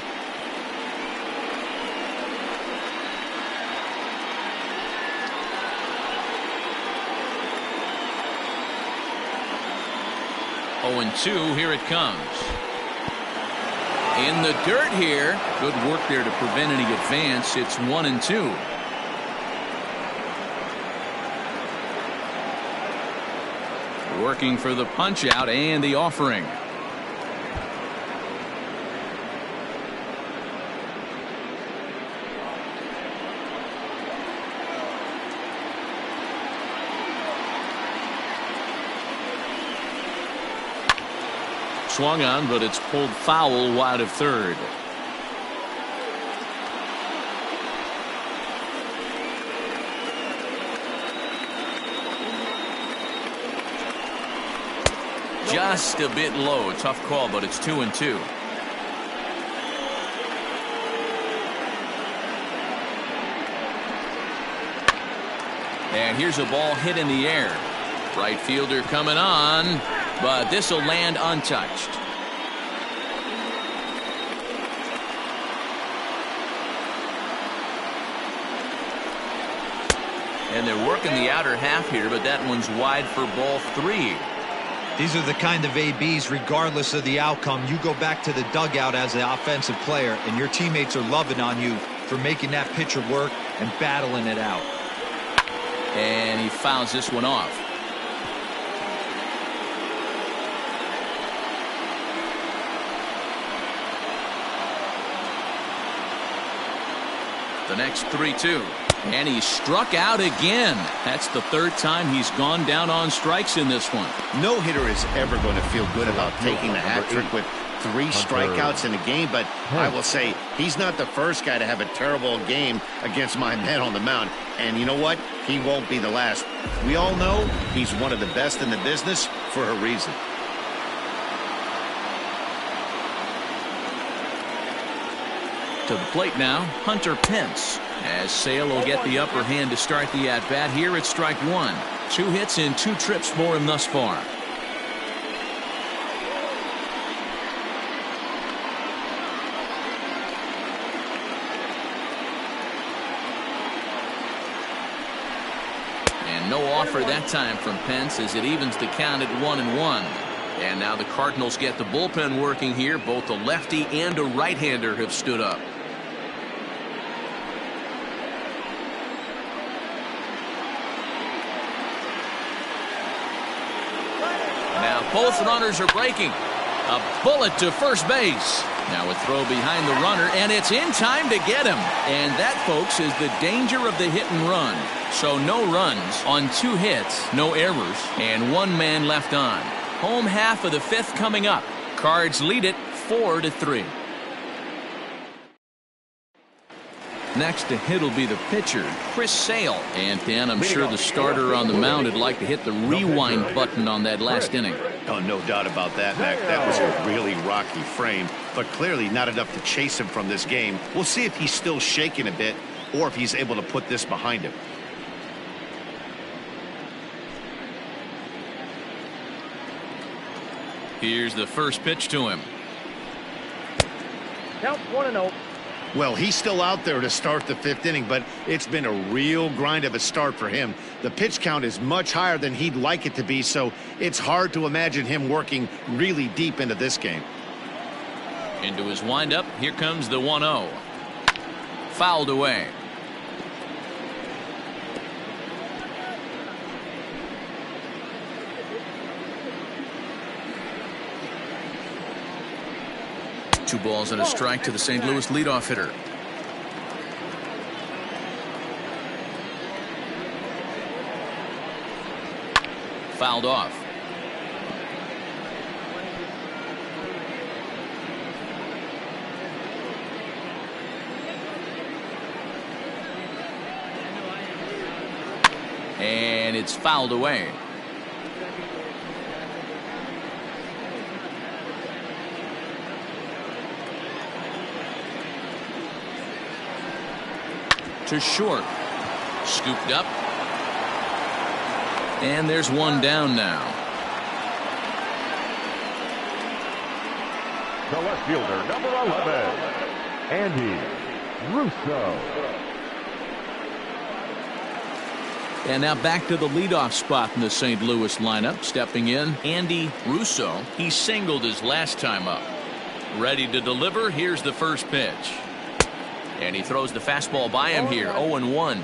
Oh, and 2, here it comes. In the dirt here. Good work there to prevent any advance. It's 1-2. Working for the punch out and the offering. Swung on, but it's pulled foul wide of third. Just a bit low. Tough call, but it's 2-2. And here's a ball hit in the air. Right fielder coming on, but this will land untouched. And they're working the outer half here, but that one's wide for ball 3. These are the kind of ABs, regardless of the outcome, you go back to the dugout as an offensive player, and your teammates are loving on you for making that pitcher work and battling it out. And he fouls this one off. The next 3-2. And he struck out again. That's the 3rd time he's gone down on strikes in this one. No hitter is ever going to feel good about taking the hat trick with 3 strikeouts in a game, but I will say he's not the first guy to have a terrible game against my man on the mound. And you know what? He won't be the last. We all know he's one of the best in the business for a reason. To the plate now, Hunter Pence, as Sale will get the upper hand to start the at-bat here at strike 1. 2 hits and 2 trips for him thus far. And no offer that time from Pence as it evens the count at 1-1. And now the Cardinals get the bullpen working here. Both a lefty and a right-hander have stood up. Now both runners are breaking. A bullet to first base. Now a throw behind the runner, and it's in time to get him. And that, folks, is the danger of the hit and run. So no runs on 2 hits, no errors, and 1 man left on. Home half of the 5th coming up. Cards lead it 4-3. Next to hit will be the pitcher, Chris Sale. And Dan, I'm sure the starter on the mound would like to hit the rewind button on that last inning. Oh, no doubt about that, Mac. That was a really rocky frame, but clearly not enough to chase him from this game. We'll see if he's still shaking a bit or if he's able to put this behind him. Here's the first pitch to him. Count 1-0. Well, he's still out there to start the 5th inning, but it's been a real grind of a start for him. The pitch count is much higher than he'd like it to be, so it's hard to imagine him working really deep into this game. Into his windup, here comes the 1-0. Fouled away. Two balls and a strike to the St. Louis leadoff hitter. Fouled off. And it's fouled away. To short. Scooped up. And there's one down now. The left fielder, number 11, Andy Russo. And now back to the leadoff spot in the St. Louis lineup. Stepping in, Andy Russo. He singled his last time up. Ready to deliver. Here's the first pitch. And he throws the fastball by him here. 0-1.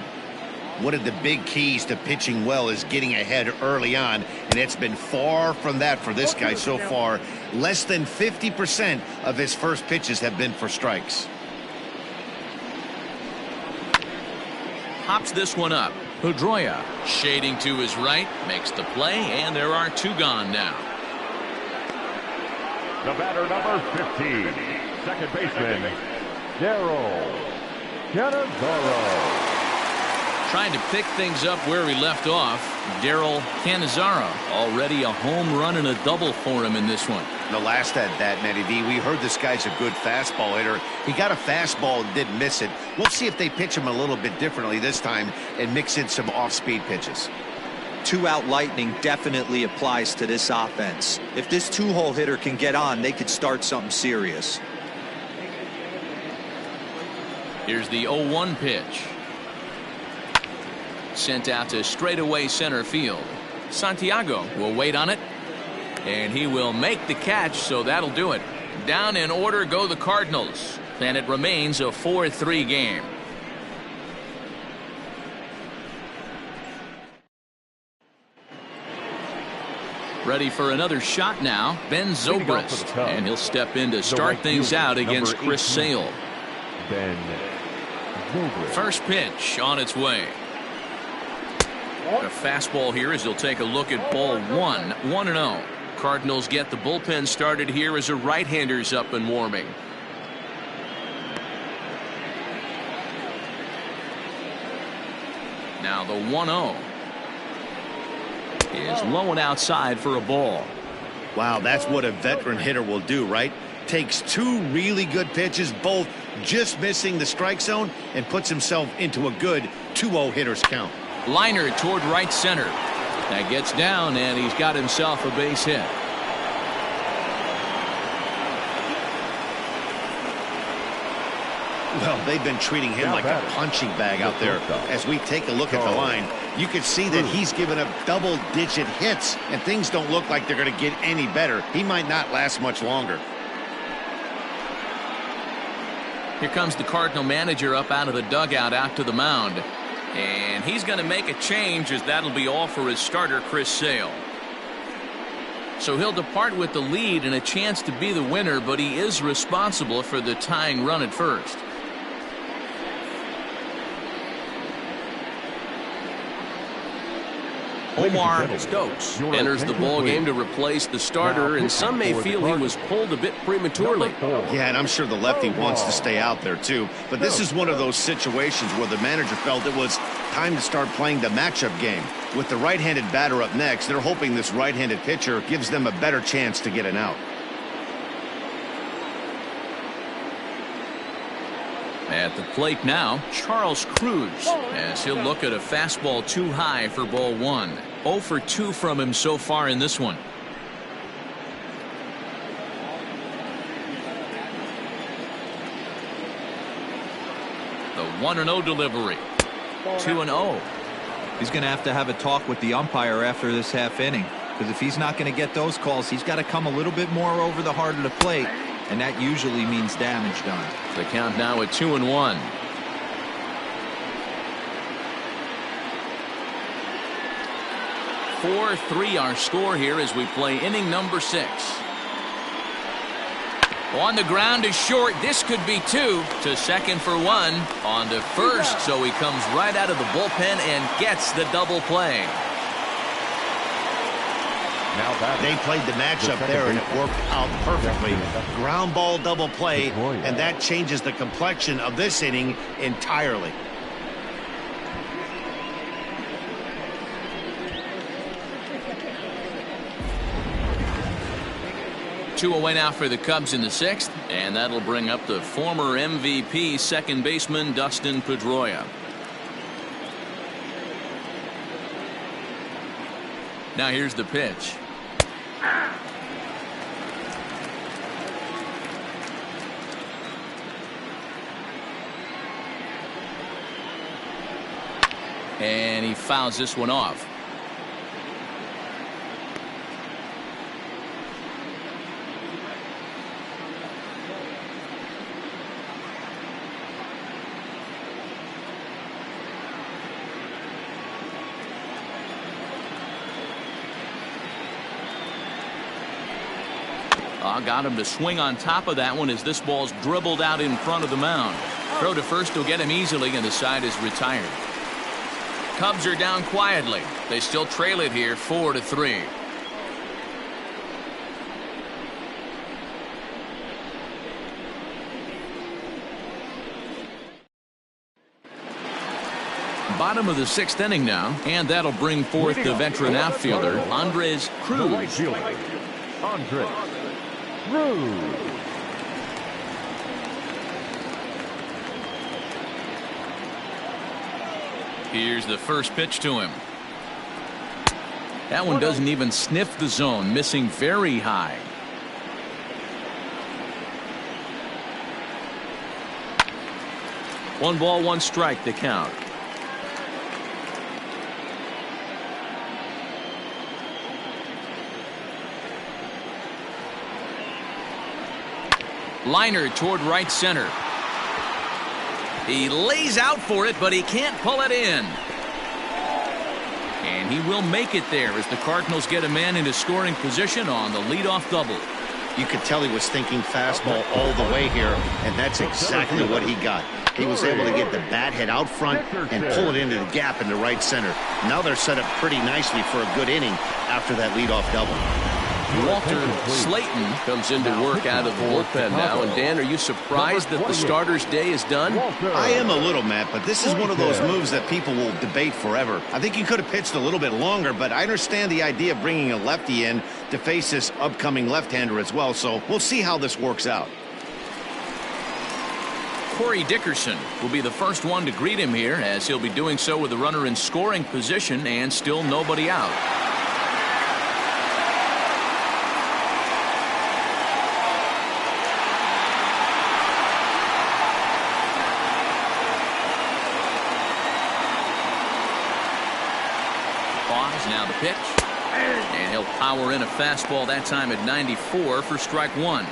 One of the big keys to pitching well is getting ahead early on, and it's been far from that for this guy so far. Less than 50% of his first pitches have been for strikes. Hops this one up. Pedroia shading to his right, makes the play, and there are two gone now. The batter, number 15, second baseman, Darryl Cannizzaro. Trying to pick things up where he left off. Darryl Cannizzaro, already a home run and a double for him in this one. The last at that, Matty V, we heard this guy's a good fastball hitter. He got a fastball and didn't miss it. We'll see if they pitch him a little bit differently this time and mix in some off-speed pitches. 2-out lightning definitely applies to this offense. If this two-hole hitter can get on, they could start something serious. Here's the 0-1 pitch. Sent out to straightaway center field. Santiago will wait on it. And he will make the catch, so that'll do it. Down in order go the Cardinals. And it remains a 4-3 game. Ready for another shot now. Ben Zobrist. And he'll step in to start things out against Chris Sale. Ben Zobrist. First pitch on its way. A fastball here as he'll take a look at ball one. 1-0. Cardinals get the bullpen started here as a right-hander's up and warming. Now the 1-0 is low and outside for a ball. Wow, that's what a veteran hitter will do, right? Takes two really good pitches, both just missing the strike zone, and puts himself into a good 2-0 hitter's count. Liner toward right center. That gets down, and he's got himself a base hit. Well, they've been treating him like a punching bag out there. As we take a look at the line, you can see that he's given up double-digit hits, and things don't look like they're going to get any better. He might not last much longer. Here comes the Cardinal manager up out of the dugout out to the mound. And he's going to make a change, as that'll be all for his starter, Chris Sale. So he'll depart with the lead and a chance to be the winner, but he is responsible for the tying run at first. Omar Stokes enters the ballgame to replace the starter, and some may feel he was pulled a bit prematurely. Yeah, and I'm sure the lefty wants to stay out there too. But this is one of those situations where the manager felt it was time to start playing the matchup game. With the right-handed batter up next, they're hoping this right-handed pitcher gives them a better chance to get an out. At the plate now, Charles Cruz, as he'll look at a fastball too high for ball one. 0 for 2 from him so far in this one. The 1-0 delivery. 2-0. He's going to have a talk with the umpire after this half inning, because if he's not going to get those calls, he's got to come a little bit more over the heart of the plate, and that usually means damage done. The count now at 2-1. (4-3) our score here as we play inning number 6. On the ground is short. This could be 2. To second for 1. On to first, so he comes right out of the bullpen and gets the double play. They played the matchup there, and it worked out perfectly. Ground ball double play, and that changes the complexion of this inning entirely. Two away now for the Cubs in the 6th, and that'll bring up the former MVP second baseman Dustin Pedroia. Now here's the pitch. And he fouls this one off. Got him to swing on top of that one as this ball's dribbled out in front of the mound. Throw to first will get him easily, and the side is retired. Cubs are down quietly. They still trail it here 4-3. Bottom of the 6th inning now, and that'll bring forth the veteran outfielder Andres Cruz. Andres Cruz. Here's the first pitch to him. That one doesn't even sniff the zone, missing very high. One ball, one strike, the count. Liner toward right center. He lays out for it, but he can't pull it in. And he will make it there as the Cardinals get a man into scoring position on the leadoff double. You could tell he was thinking fastball all the way here, and that's exactly what he got. He was able to get the bat head out front and pull it into the gap in the right center. Now they're set up pretty nicely for a good inning after that leadoff double. Walter Slayton comes into work out of the bullpen now. And Dan, are you surprised that the starter's day is done? I am a little, Matt, but this is one of those moves that people will debate forever. I think he could have pitched a little bit longer, but I understand the idea of bringing a lefty in to face this upcoming left-hander as well, so we'll see how this works out. Corey Dickerson will be the first one to greet him here, as he'll be doing so with the runner in scoring position and still nobody out. Now the pitch, and he'll power in a fastball that time at 94 for strike 1.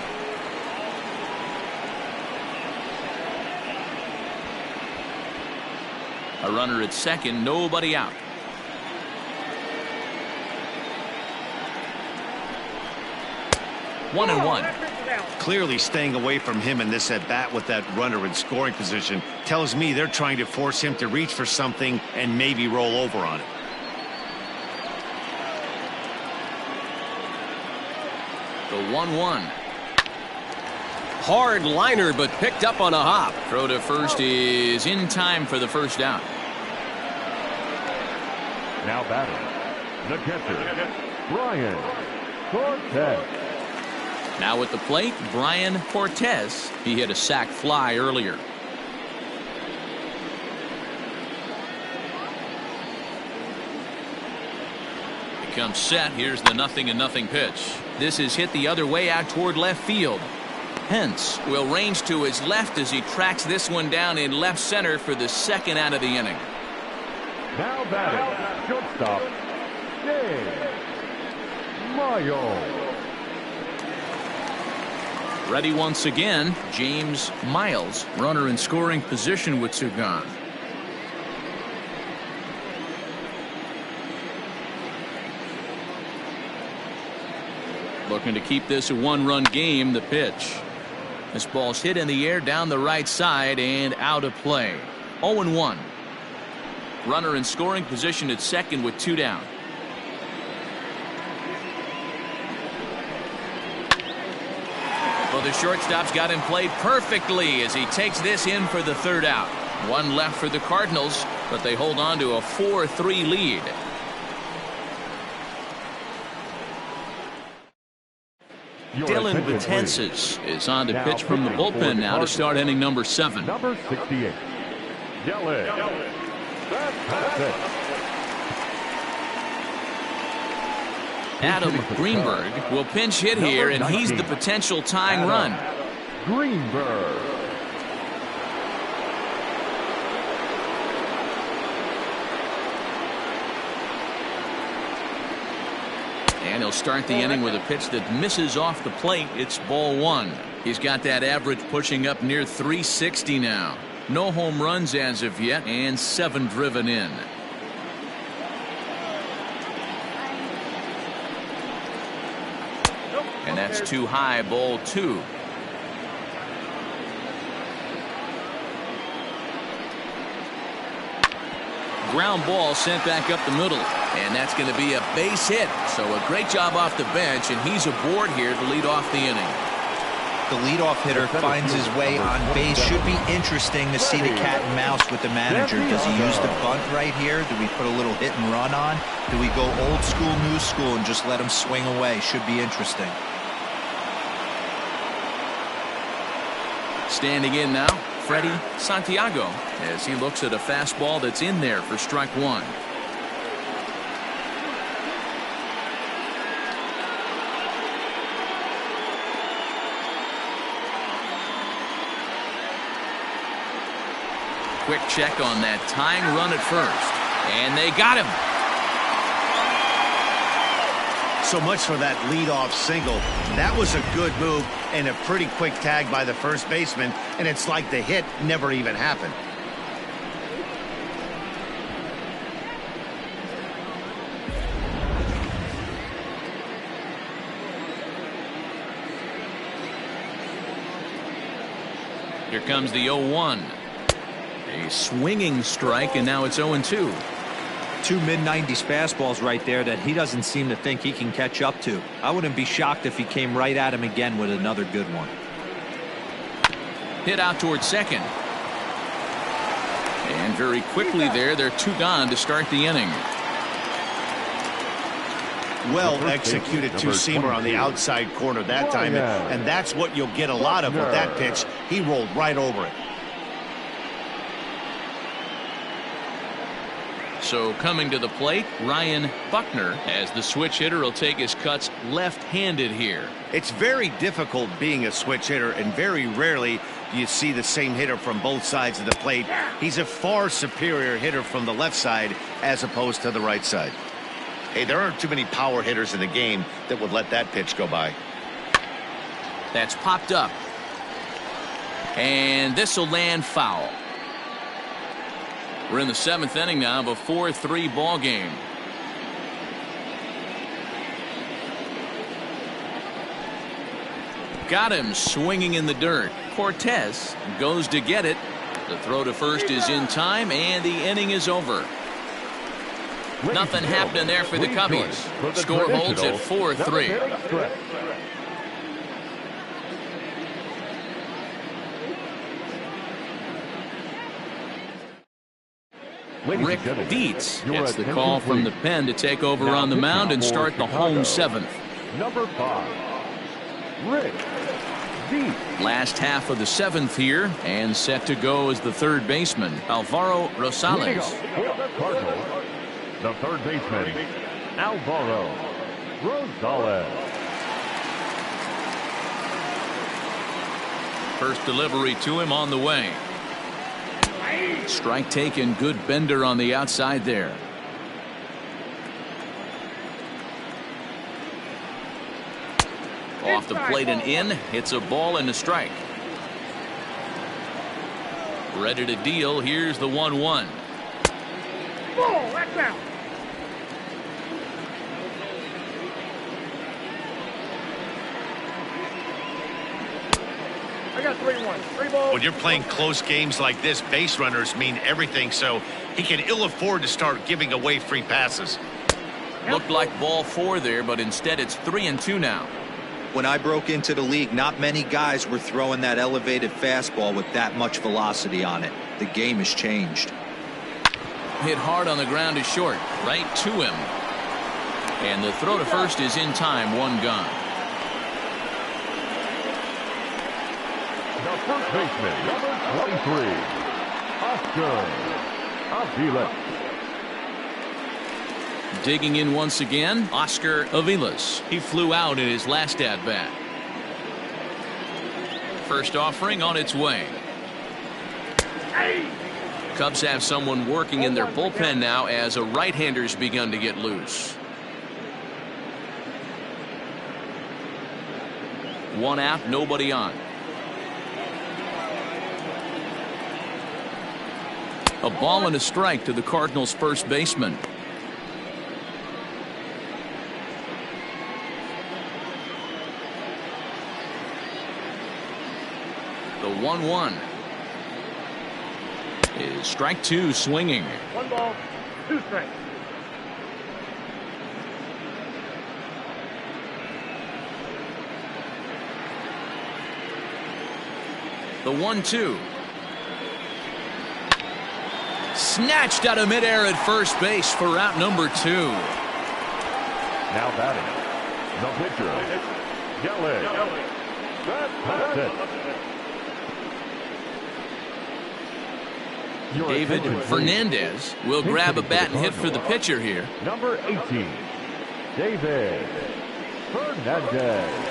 A runner at second, nobody out. One and one. Clearly staying away from him in this at bat with that runner in scoring position tells me they're trying to force him to reach for something and maybe roll over on it. The 1-1. Hard liner, but picked up on a hop. Throw to first is in time for the first out. Now batting, the catcher, Brian Cortez. Now at the plate, Brian Cortez. He hit a sac fly earlier. He comes set. Here's the 0-0 pitch. This is hit the other way out toward left field. Pence will range to his left as he tracks this one down in left center for the second out of the inning. Now batting, shortstop, James Miles. Ready once again, James Miles, runner in scoring position with two gone. Looking to keep this a one-run game. The pitch. This ball's hit in the air down the right side and out of play. 0-1. Runner in scoring position at second with two down. Well, the shortstop's got him played perfectly as he takes this in for the third out. One left for the Cardinals, but they hold on to a 4-3 lead. Dylan Betances is on to pitch from the bullpen now to start inning number 7. Number 68, Dylan Betances. Adam Greenberg will pinch hit here, and he's the potential tying run. Greenberg. And he'll start the inning with a pitch that misses off the plate. It's ball 1. He's got that average pushing up near 360 now. No home runs as of yet, and 7 driven in. And that's too high, ball 2. Ground ball sent back up the middle, and that's going to be a base hit. So a great job off the bench, and he's aboard here to lead off the inning. The leadoff hitter finds his way on base. Should be interesting to see the cat and mouse with the manager. Does he use the bunt right here? Do we put a little hit and run on? Do we go old school, new school, and just let him swing away? Should be interesting. Standing in now, Freddie Santiago, as he looks at a fastball that's in there for strike 1. Quick check on that tying run at first, and they got him. So much for that leadoff single. That was a good move and a pretty quick tag by the first baseman, and it's like the hit never even happened. Here comes the 0-1. A swinging strike, and now it's 0-2. Two mid-90s fastballs right there that he doesn't seem to think he can catch up to. I wouldn't be shocked if he came right at him again with another good one. Hit out towards second. And very quickly there, they're 2 gone to start the inning. Well executed two-seamer on the outside corner that time, and that's what you'll get a lot of with that pitch. He rolled right over it. So coming to the plate, Ryan Buckner, as the switch hitter, will take his cuts left-handed here. It's very difficult being a switch hitter, and very rarely do you see the same hitter from both sides of the plate. He's a far superior hitter from the left side as opposed to the right side. Hey, there aren't too many power hitters in the game that would let that pitch go by. That's popped up. And this will land foul. We're in the 7th inning now of a 4-3 ball game. Got him swinging in the dirt. Cortez goes to get it. The throw to first is in time, and the inning is over. Nothing happening there for the Cubbies. Score holds at 4-3. Rick Dietz gets the call from the pen to take over on the mound and start the home 7th. Number 5, Rick Dietz. Last half of the 7th here, and set to go as the third baseman, Alvaro Rosales. For the Cardinals, the third baseman, Alvaro Rosales. First delivery to him on the way. Strike taken. Good bender on the outside there. Off the plate and in. Hits a ball and a strike. Ready to deal. Here's the 1-1. Ball, that's out. I got 3-1. 3 balls. When you're playing close games like this, base runners mean everything, so he can ill afford to start giving away free passes. Looked like ball 4 there, but instead it's 3-2 now. When I broke into the league, not many guys were throwing that elevated fastball with that much velocity on it. The game has changed. Hit hard on the ground is short. Right to him. And the throw to first is in time. 1 gone. The first baseman, number 23, Oscar Aviles. Digging in once again, Oscar Aviles. He flew out in his last at-bat. First offering on its way. Cubs have someone working in their bullpen now as a right-hander's begun to get loose. 1 out, nobody on. A ball and a strike to the Cardinals' first baseman. The 1-1 is strike 2 swinging. 1 ball, 2 strikes. The 1-2. Snatched out of midair at first base for out number 2. Now batting, the pitcher, Gelly. That's it. David Fernandez will grab a bat and hit for the pitcher here. Number 18, David Fernandez.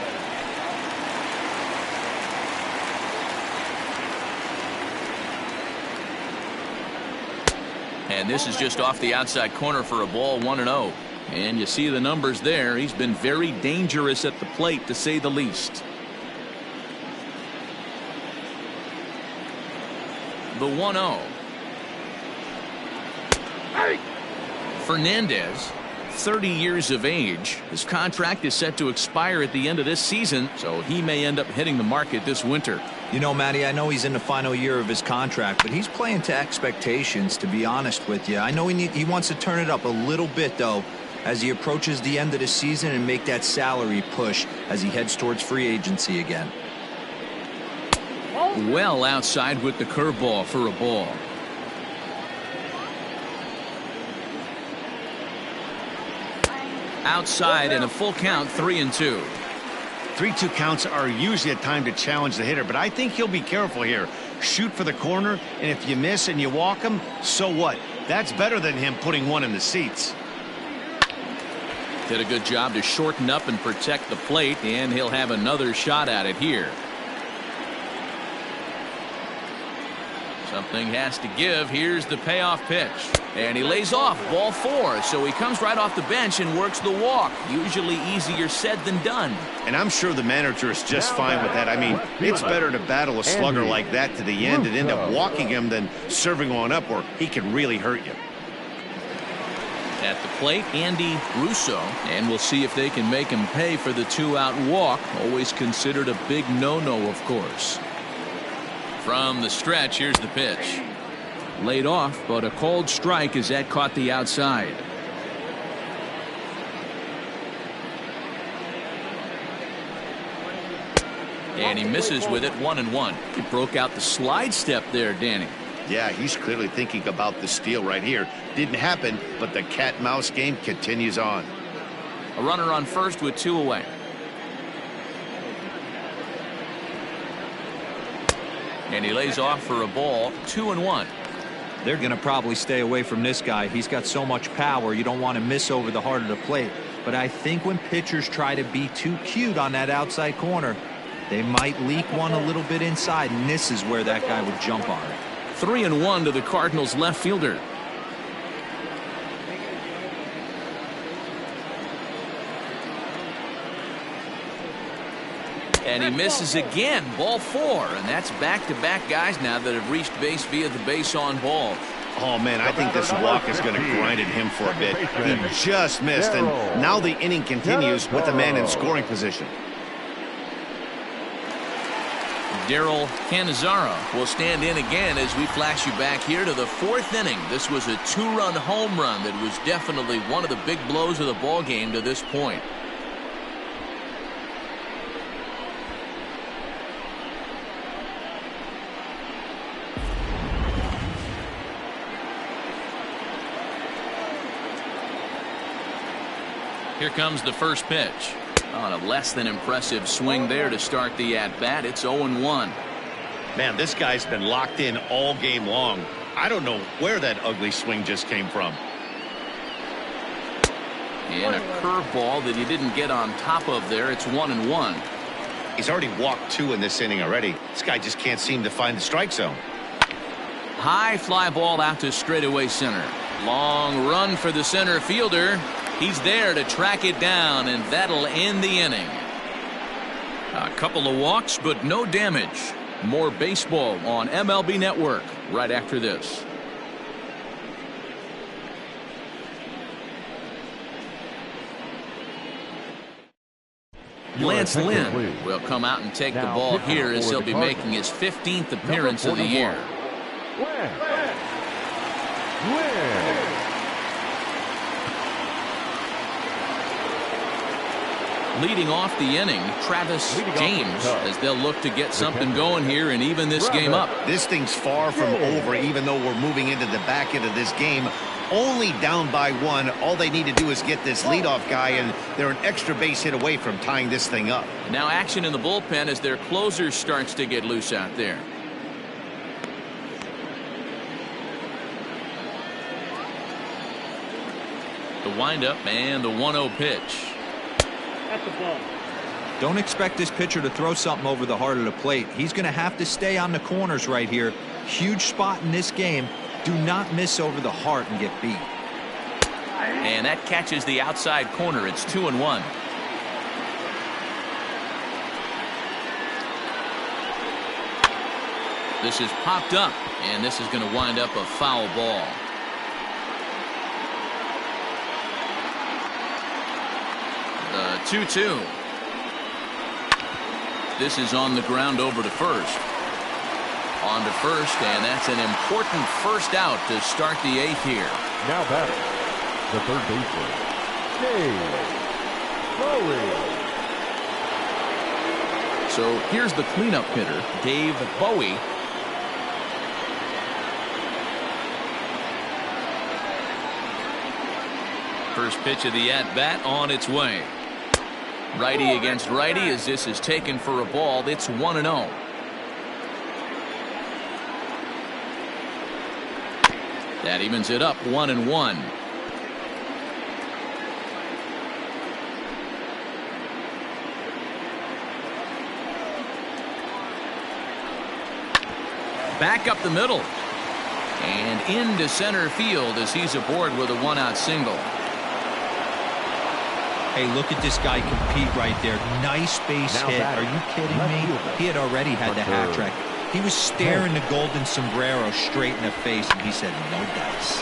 And this is just off the outside corner for a ball. 1-0. And you see the numbers there. He's been very dangerous at the plate, to say the least. The 1-0. Fernandez, 30 years of age. His contract is set to expire at the end of this season, so he may end up hitting the market this winter. You know, Matty, I know he's in the final year of his contract, but he's playing to expectations, to be honest with you. I know he wants to turn it up a little bit, though, as he approaches the end of the season and make that salary push as he heads towards free agency again. Well outside with the curveball for a ball. Outside and a full count. 3-2. 3-2 counts are usually a time to challenge the hitter, but I think he'll be careful here. Shoot for the corner, and if you miss and you walk him, so what? That's better than him putting one in the seats. Did a good job to shorten up and protect the plate, and he'll have another shot at it here. Something has to give. Here's the payoff pitch. And he lays off. Ball 4. So he comes right off the bench and works the walk. Usually easier said than done. And I'm sure the manager is just fine with that. I mean, it's better to battle a slugger like that to the end and end up walking him than serving on up where he can really hurt you. At the plate, Andy Russo. And we'll see if they can make him pay for the 2-out walk. Always considered a big no-no, of course. From the stretch, here's the pitch. Laid off, but a called strike as that caught the outside. And he misses with it. 1-1. He broke out the slide step there, Danny. Yeah, he's clearly thinking about the steal right here. Didn't happen, but the cat-mouse game continues on. A runner on first with 2 away. And he lays off for a ball. 2-1. They're going to probably stay away from this guy. He's got so much power, you don't want to miss over the heart of the plate. But I think when pitchers try to be too cute on that outside corner, They might leak one a little bit inside, and this is where that guy would jump on it. 3-1 to the Cardinals left fielder. And he misses again. Ball 4. And that's back-to-back guys now that have reached base via the base on ball. Oh, man, I think this walk is going to grind at him for a bit. He just missed, and now the inning continues with the man in scoring position. Daryl Cannizzaro will stand in again as we flash you back here to the 4th inning. This was a 2-run home run that was definitely one of the big blows of the ball game to this point. Here comes the first pitch. On a less than impressive swing there to start the at-bat. It's 0-1. Man, this guy's been locked in all game long. I don't know where that ugly swing just came from. And a curveball that he didn't get on top of there. It's 1-1. He's already walked 2 in this inning already. This guy just can't seem to find the strike zone. High fly ball out to straightaway center. Long run for the center fielder. He's there to track it down, and that'll end the inning. A couple of walks, but no damage. More baseball on MLB Network right after this. Lance Lynn will come out and take the ball here as he'll be making his 15th appearance of the year. Leading off the inning, Travis James, as they'll look to get something going here and even this game up. This thing's far from over, even though we're moving into the back end of this game. Only down by 1. All they need to do is get this leadoff guy, and they're an extra base hit away from tying this thing up. Now action in the bullpen as their closer starts to get loose out there. The windup and the 1-0 pitch. That's the ball. Don't expect this pitcher to throw something over the heart of the plate. He's going to have to stay on the corners right here. Huge spot in this game. Do not miss over the heart and get beat. And that catches the outside corner. It's 2-1. This is popped up, and this is going to wind up a foul ball. The 2-2. This is on the ground over to first. On to first, and that's an important first out to start the 8th here. Now batting, the third baseman, Dave Bowie. So here's the cleanup hitter, Dave Bowie. First pitch of the at-bat on its way. Righty against righty as this is taken for a ball. It's 1-0. That evens it up 1-1. Back up the middle. And into center field as he's aboard with a 1-out single. Hey, look at this guy compete right there. Nice base hit. Are you kidding me? He had already had the hat trick. He was staring the golden sombrero straight in the face, and he said, no dice.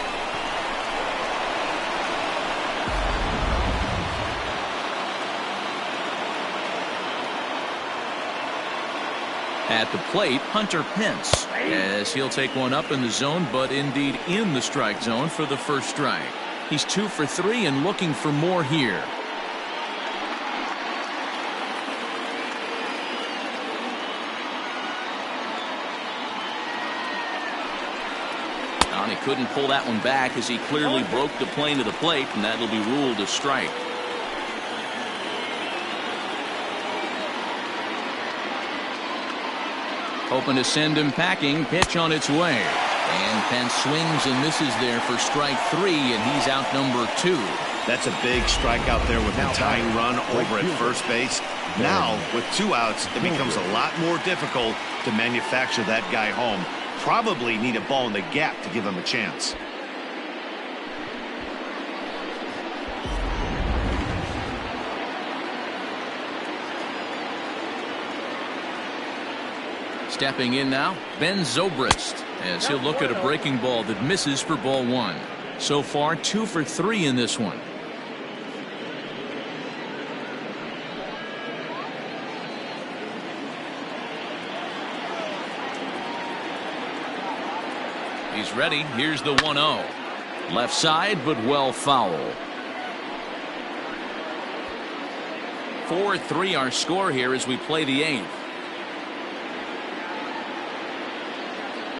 At the plate, Hunter Pence, as he'll take one up in the zone, but indeed in the strike zone for the first strike. He's 2 for 3 and looking for more here. He couldn't pull that one back as he clearly broke the plane of the plate, and that'll be ruled a strike. Hoping to send him packing. Pitch on its way. And Pence swings and misses there for strike 3, and he's out number 2. That's a big strikeout there with a tying run over at first base. Now, with 2 outs, it becomes a lot more difficult to manufacture that guy home. Probably need a ball in the gap to give him a chance. Stepping in now, Ben Zobrist, as he'll look at a breaking ball that misses for ball 1. So far, 2 for 3 in this one. He's ready. Here's the 1-0. Left side, but well foul. 4-3 our score here as we play the 8th.